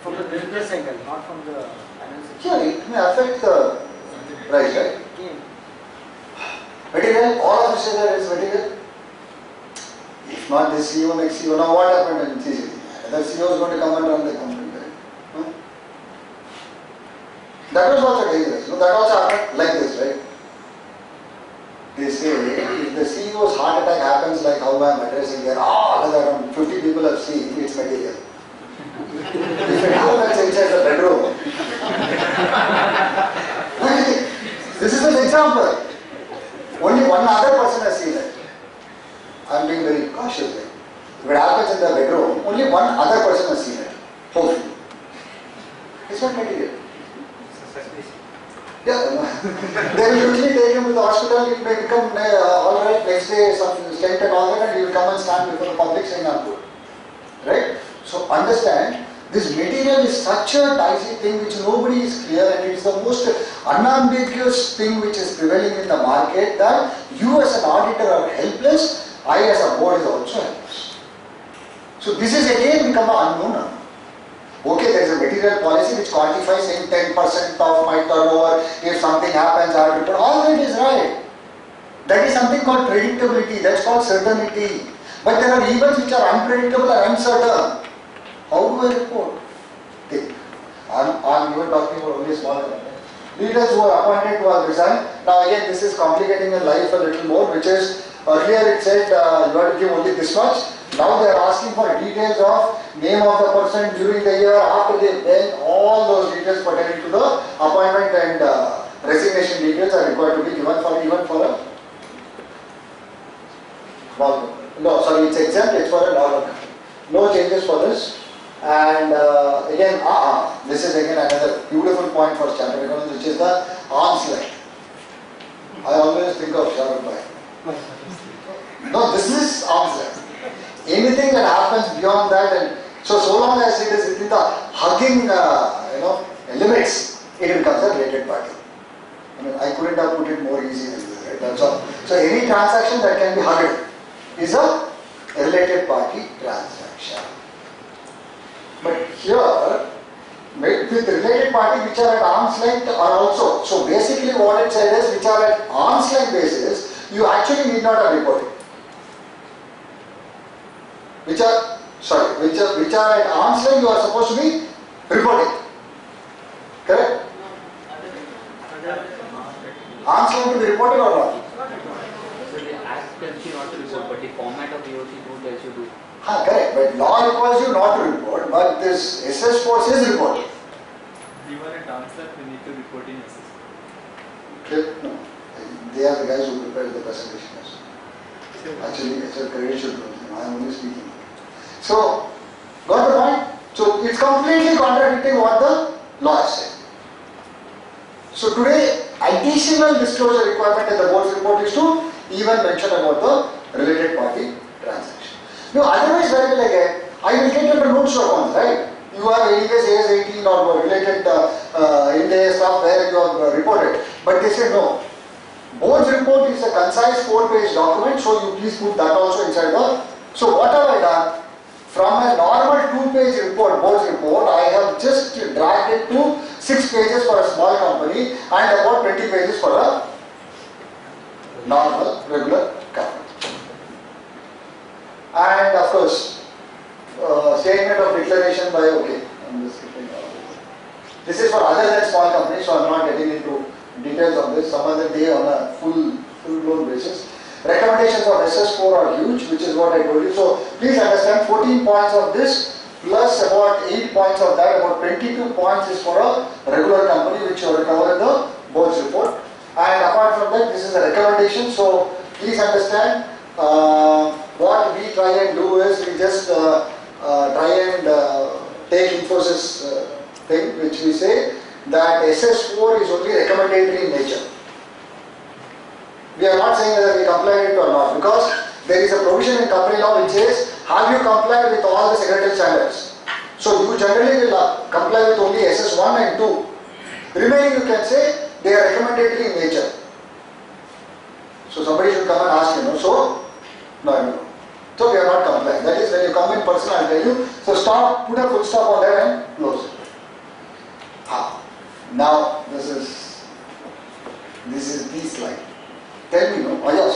From the business angle, not from the financial. Yeah, it may affect the price, right? Yeah. Material, all of us say that it's material. If not this CEO, next CEO, now what happened in CCD? The CEO is going to come and run the company, right? No? That was also dangerous. That also happened like this, right? They say if the CEO's heart attack happens like how I am addressing here, around 50 people have seen, it's material. If it happens inside the bedroom, this is an example. Only one other person has seen it. I am being very cautious here. If it happens in the bedroom, only one other person has seen it. Hopefully. It's not material. Yeah, they will usually take him to the hospital, it may become alright, next day some stent and all that, and he will come and stand before the public saying I'm good. Right? So understand, this material is such a dicey thing which nobody is clear, and it is the most unambiguous thing which is prevailing in the market, that you as an auditor are helpless, I as a board is also helpless. So this is again become an unknown. Okay, there is a material policy which quantifies saying 10% of my turnover, if something happens I have to report, all that is right. That is something called predictability, that's called certainty. But there are events which are unpredictable and uncertain. How do I report? Think. I'm even talking about only small companies. Leaders who are appointed who have resigned. Now again, this is complicating your life a little more, which is, earlier it said you have to give only this much. Now they are asking for details of name of the person during the year, after they then all those details pertaining to the appointment and resignation details are required to be given for even for a small company. No, sorry, it's exempt, it's for a normal company. No changes for this. And again, this is again another beautiful point for chartered accountants, which is the arm's length. I always think of Sharon Bhai. No, this is arm's length. Anything that happens beyond that, and so long as it is within the hugging, limits, it becomes a related party. I mean, I couldn't have put it more easy than this, right? That's all. So any transaction that can be hugged is a related party transaction. But here, with related party which are at arm's length are also. So basically what it said is which are at arm's length basis, you actually need not have reported. Which are at arm's length you are supposed to be reporting. Correct? Arm's length to be reported or not? So the act tells you not to report, but the format of the EOC code tells you to. Correct, but law requires you not to report, but this SS force is reported. Even at answer, we need to report in SS. Okay? No, they are the guys who prepared the presentation. Actually, it's a credit should go. I am only speaking. So, got the point? So, it's completely contradicting what the law has said. So, today, additional disclosure requirement in the board's report is to even mention about the related party transaction. No, otherwise, where will I get? I will get into notes to accounts, right? You have anyways AS18 or related India stuff where you have reported. But they say no. Board's report is a concise 4-page document, so you please put that also inside the. So what have I done? From a normal 2-page report, board's report, I have just dragged it to 6 pages for a small company and about 20 pages for a normal, regular company. And of course, statement of declaration by, okay, I'm just skipping all this. This is for other than small companies, so I'm not getting into details of this. Some other day on a full-blown basis. Recommendations of SS4 are huge, which is what I told you. So please understand, 14 points of this plus about 8 points of that, about 22 points is for a regular company, which you will cover in the board's report. And apart from that, this is a recommendation. So please understand, what we try and do is we just try and take Infosys thing, which we say that SS4 is only recommendatory in nature. We are not saying whether we complied it or not, because there is a provision in company law which says, have you complied with all the secretarial standards? So you generally will comply with only SS1 and 2. Remaining you can say they are recommendatory in nature. So somebody should come and ask you, so no. So we are not complying. That is when you come in person, I will tell you. So stop, put a full stop on there and close it. Now this is the slide. Tell me, no? Oh yeah,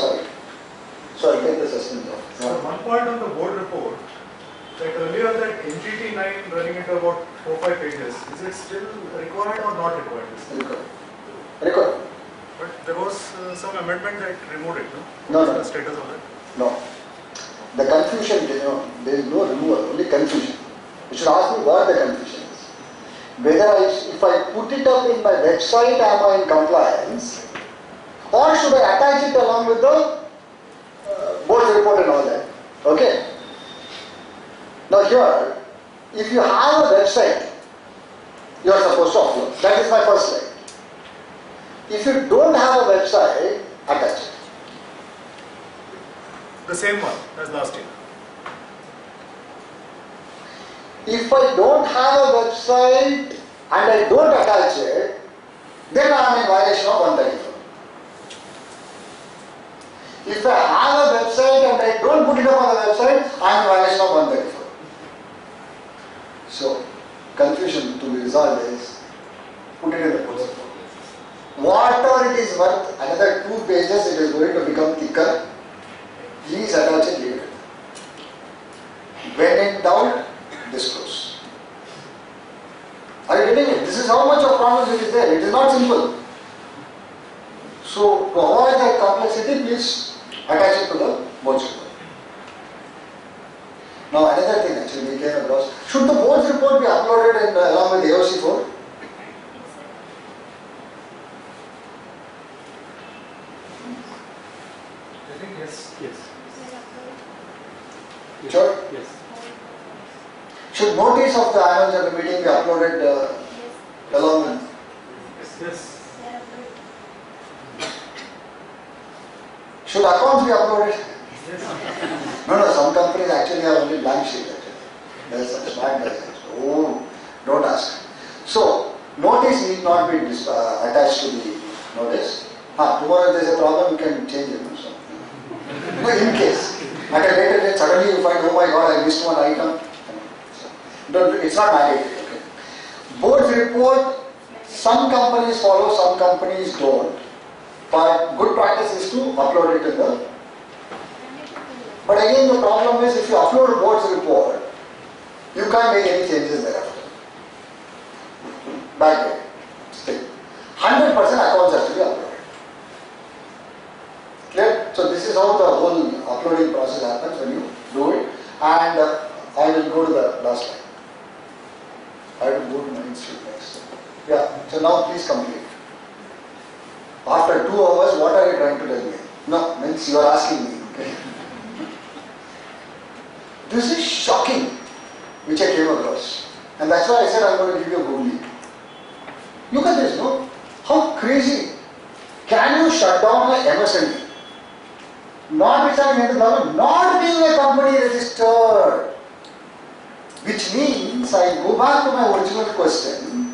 sorry, take the suspense off. So one point on the board report, that earlier that NGT 9 running into about 4-5 pages, is it still required or not required? Required. But there was some amendment that removed it, No. no? What's the status of it? No. The confusion, there is no removal, only confusion. You should ask me what the confusion is. Whether if I put it up in my website, am I in compliance? Or should I attach it along with the board's report and all that? Okay. Now here, if you have a website, you are supposed to upload. That is my first slide. If you don't have a website, attach it. The same one as last year. If I don't have a website and I don't attach it, then I am in violation of 134. If I have a website and I don't put it up on the website, I am in violation of 134. So, confusion to be resolved is, put it in the post. Whatever it is worth, another 2 pages, it is going to become thicker. Please attach it, leave it. When in doubt, disclose. Are you getting it? This is how much of problems it is there. It is not simple. So, to avoid that complexity, please attach it to the board's report. Now, another thing actually we came across. Should the board's report be uploaded along with AOC 4? I think yes. Sure? Yes. Should notice of the annual general meeting be uploaded along with? Yes. Should accounts be uploaded? No, some companies companies actually have only blank sheet actually. There's such bad guys. Oh, don't ask. So, notice need not be attached to the notice. Tomorrow if there's a problem, you can change it. So. No, in case. At a later date, suddenly you find, oh my god, I missed one item. It's not mandatory. Okay. Board's report, some companies follow, some companies don't. But good practice is to upload it in the. But again, the problem is if you upload board's report, you can't make any changes thereafter. Back there. Still. 100% accounts have to be uploaded. Clear? So this is how the whole uploading process happens when you do it. And I will go to the last slide. I will go to my institute next. Yeah, so now please complete. After 2 hours, what are you trying to tell me? No, means you are asking me. Okay? This is shocking, which I came across. And that's why I said I'm going to give you a good lead. Look at this, no? How crazy. Can you shut down an MSME? Not resigning the government, not being a company registered. Which means I go back to my original question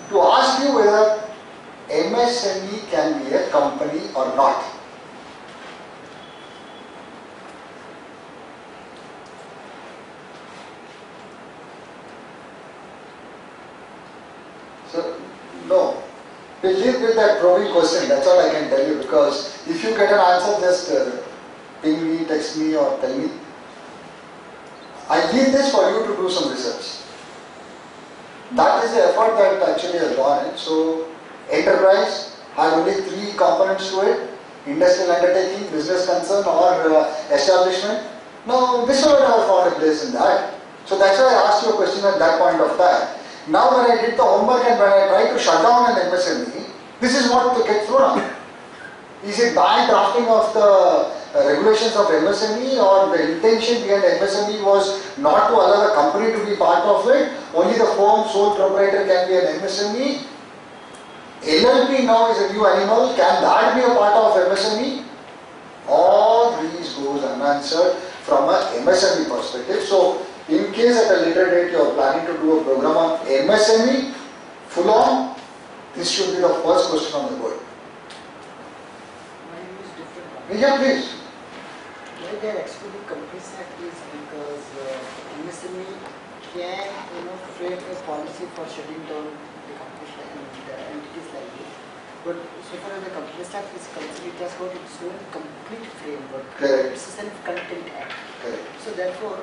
to ask you whether MSME can be a company or not. So, no. We live with that probing question, that's all I can tell you, because if you get an answer, just ping me, text me or tell me. I leave this for you to do some research. That is the effort that actually has gone in. So, enterprise had only 3 components to it: industrial undertaking, business concern or establishment. Now, this would have found a place in that. So that's why I asked you a question at that point of time. Now when I did the homework and when I tried to shut down an MSME, this is what to get thrown out. Is it bad drafting of the regulations of MSME, or the intention behind MSME was not to allow the company to be part of it, only the firm sole proprietor can be an MSME? LLP now is a new animal, can that be a part of MSME? All these goes unanswered from a MSME perspective. So, in case at a later date you are planning to do a program on MSME, full on, this should be the first question on the board. Mine is different. Yeah, please. Why they are excluding Companies Act is because MSME can frame a policy for shutting down the companies and the entities like this. But so far as the Companies Act is concerned, it has got its own complete framework. Correct. It's a self-contained act. Correct. So therefore,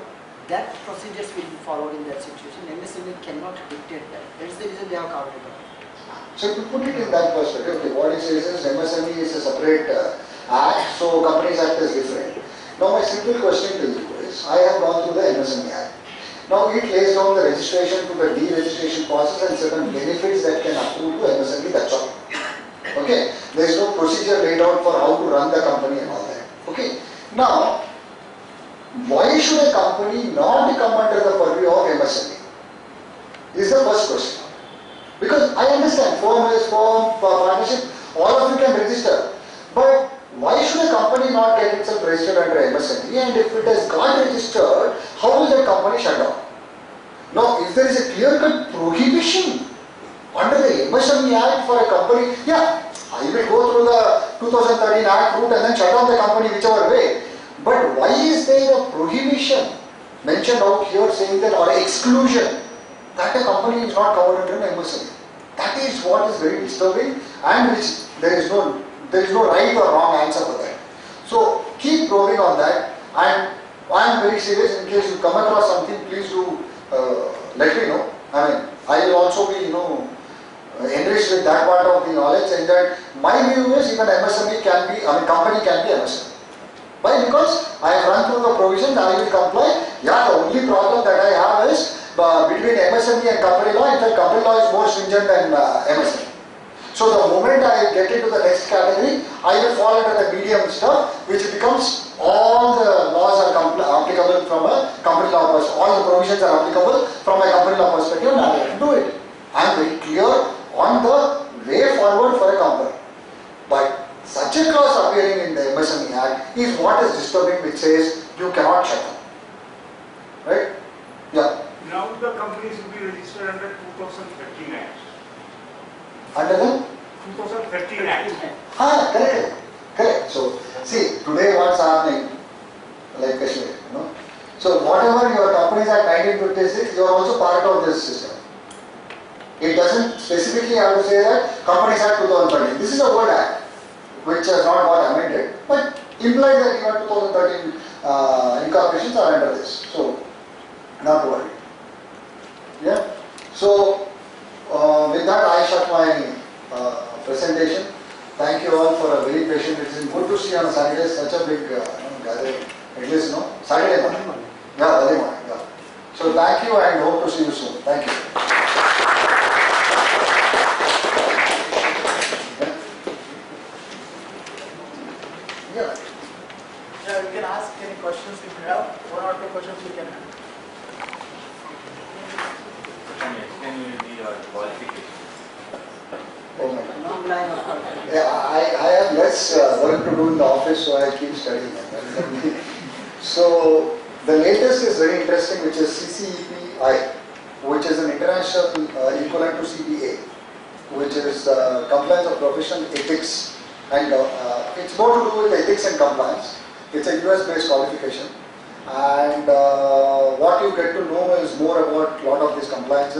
that procedures will be followed in that situation. MSME cannot dictate that. That's the reason they have carved it out. So to put it in that perspective, okay, what he says is MSME is a separate act, so Companies Act is different. Now my simple question to you is, I have gone through the MSME Act. Now it lays down the registration to the deregistration process and certain benefits that can accrue to MSME, that's all. Okay, there is no procedure laid out for how to run the company and all that. Okay, now why should a company not come under the purview of MSME? Is the first question. Because I understand firm is firm, partnership, all of you can register. But why should a company not get itself registered under MSME? And if it has got registered, how will the company shut down? Now, if there is a clear-cut prohibition under the MSME Act for a company, yeah, I will go through the 2013 Act route and then shut down the company whichever way. But why is there a prohibition mentioned out here saying that, or exclusion, that a company is not covered under an MSME? That is what is very disturbing, and which there is no right or wrong answer for that. So keep probing on that, and I am very serious. In case you come across something, please do let me know. I mean, I will also be enriched with that part of the knowledge, and that my view is even MSME can be, company can be MSME. Why? Because I have run through the provisions, I will comply. Yeah, the only problem that I have is between MSME and company law. In fact, company law is more stringent than MSME. So the moment I get into the next category, I will fall under the medium stuff, which becomes all the laws are applicable from a company law perspective. All the provisions are applicable from a company law perspective, and I will do it. I am very clear on the way forward for a company. But such a clause appearing in the MSME Act is what is disturbing, which says you cannot shut down. the companies will be registered under 2013 Act. Under the? 2013 Act. Correct. Correct. So, see, today what's happening, like Kashmir, So, whatever your companies at 1956, you are also part of this system. It doesn't specifically have to say that Companies Act 2013. This is a word act, which has not got amended, but implies that even 2013 incorporations are under this. So, not worry. Yeah. So, with that, I shut my presentation. Thank you all for a very patient. It's good to see on a Saturday such a big gathering. At least, Saturday morning. Yeah, early morning. Yeah. So, thank you and hope to see you soon. Thank you. Yeah. Yeah, you can ask any questions if you have. One or two questions you can have. Can you explain your qualification? Oh my God. Yeah, I have less work to do in the office, so I keep studying. So the latest is very interesting, which is CCEPI, which is an international equivalent to CPA, which is compliance of professional ethics, and it's more to do with ethics and compliance. It's a US-based qualification, and what you get to know is more about a lot of these compliance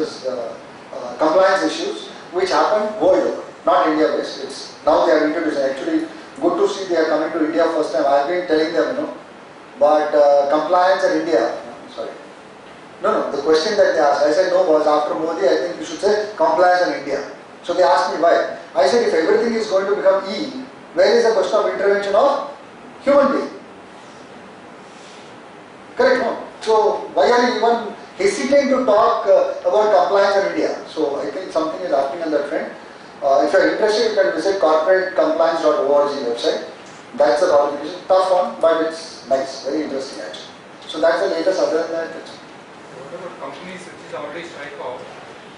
issues, which happen world over, not India-based. It's now they are introducing. Actually, good to see they are coming to India first time. I've been telling them, but compliance in India. Sorry. No. The question that they asked, I said no, was after Modi, I think you should say compliance in India. So they asked me why. I said if everything is going to become E, where is the question of intervention of human being? Correct, no? So why are you even hesitant to talk about compliance in India? So I think something is happening on that front. If you are interested, you can visit corporatecompliance.org website. That's the qualification. Tough one, but it's nice, very interesting actually. So that's the latest. Other than that, what about companies which is already strike off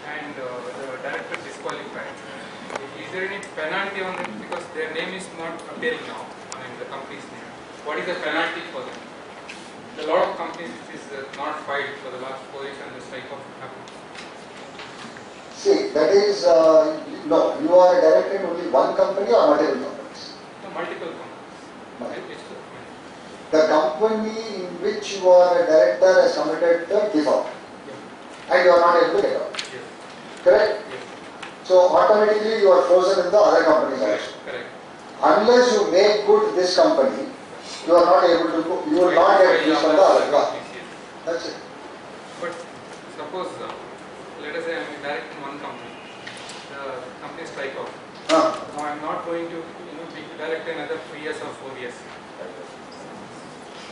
and the director disqualified? Is there any penalty on them because their name is not appearing now in the company's name? What is the penalty for them? A lot of companies which is not filed for the last 4 years and the strike off happens. see, that is, no, you are a director in only one company or multiple companies? No, multiple companies. The company in which you are a director has committed the default, and you are not able to get out. Yes. Correct? Yes. So automatically you are frozen in the other companies also. Correct. Unless you make good this company, you are not able to go, you will not get this from the other company. That's it. But suppose, let us say I am a director in one company, the company strike off. Now I am not going to be director in another 3 years or 4 years.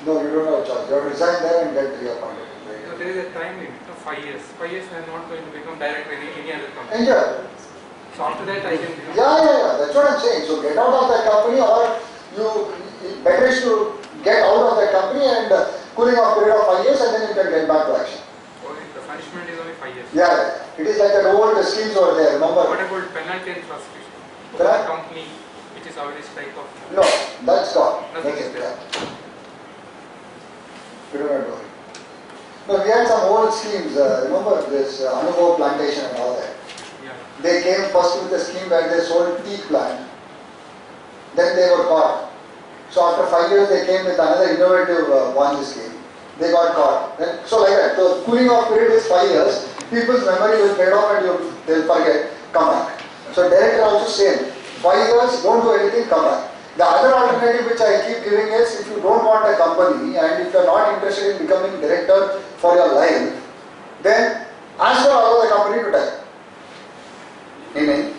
No, you don't have a choice. You have to resign there and get reappointed. So there is a time limit of 5 years. 5 years I am not going to become director in any other company. Enjoy. So after that I can become. Yeah. That's what I'm saying. So get out of that company, or better is to get out of that company and cooling off period of 5 years, and then you can get back to action. Or the punishment is only 5 years. Yeah. It is like the old schemes over there. Remember? What about penalty and prosecution? For Correct. the company which is already strike off. No, that's gone. Nothing That's is it. there. We don't have to worry. No, we had some old schemes. Remember this Anubhav plantation and all that. Yeah. They came first with a scheme where they sold tea plant. Then they were caught. So after 5 years, they came with another innovative Ponzi scheme. They got caught. Then, so like that. So cooling off period is 5 years. People's memory will fade off and they'll forget. Come back. So director also same. 5 years, don't do anything. Come back. The other alternative which I keep giving is, if you don't want a company and if you are not interested in becoming director for your life, then ask for allow the company to die. Meaning,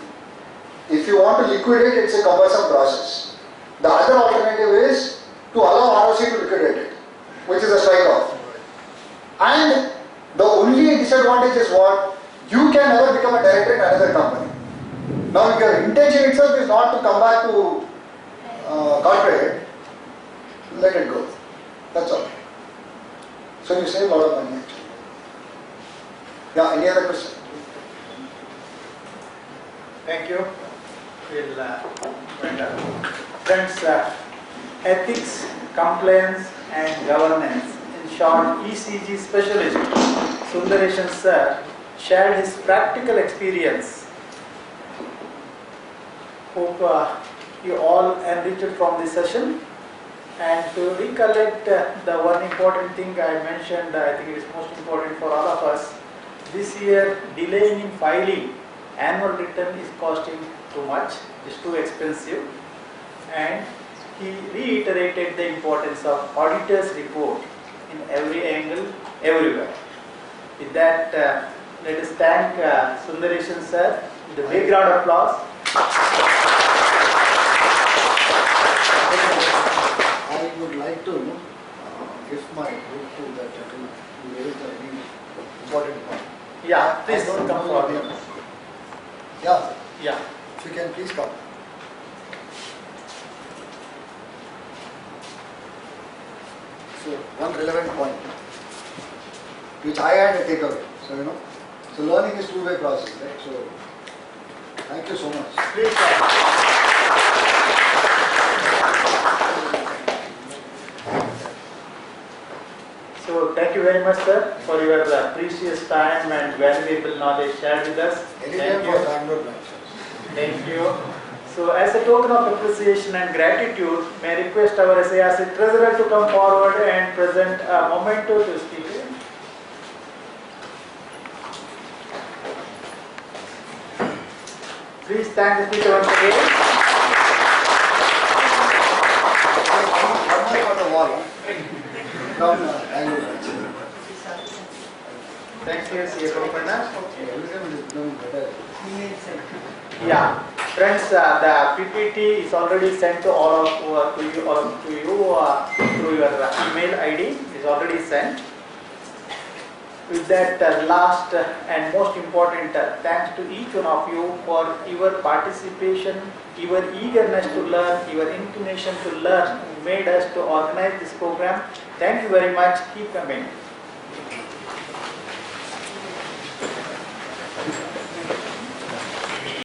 if you want to liquidate, it's a cumbersome process. The other alternative is to allow ROC to liquidate it, which is a strike-off. And the only disadvantage is what? You can never become a director in another company. Now, if your intention itself is not to come back to corporate, let it go. That's all. So you save a lot of money actually. Yeah, any other question? Thank you. We'll wind up. Friends, ethics, compliance and governance, in short ECG specialism, Sundharesan sir shared his practical experience. Hope you all enriched from this session. And to recollect the one important thing I mentioned, I think it is most important for all of us. This year, delaying in filing annual return is costing too much, it's too expensive. And he reiterated the importance of auditor's report in every angle, everywhere. With that, let us thank Sundharesan sir with a big round of applause. I would like to give my vote to that gentleman who raised a very important point. Yeah, please I don't come know forward. your name. Yeah, sir. Yeah. If you can please come. So, one relevant point, which I had to take away. So, so learning is two-way process, right? So, thank you so much. Please come. So thank you very much, sir, for your precious time and valuable knowledge shared with us. Anytime for Bangalore branch. Thank you. So as a token of appreciation and gratitude, may I request our SIRC treasurer to come forward and present a memento to speaker. Please thank the speaker once again. One more for the wall. From Bangalore branch. Thank you, CFO Panna. Every time it is becoming better. Yeah, friends, the PPT is already sent to all of you through your email ID. It is already sent. With that last and most important thanks to each one of you for your participation, your eagerness to learn, your inclination to learn made us to organize this program. Thank you very much. Keep coming.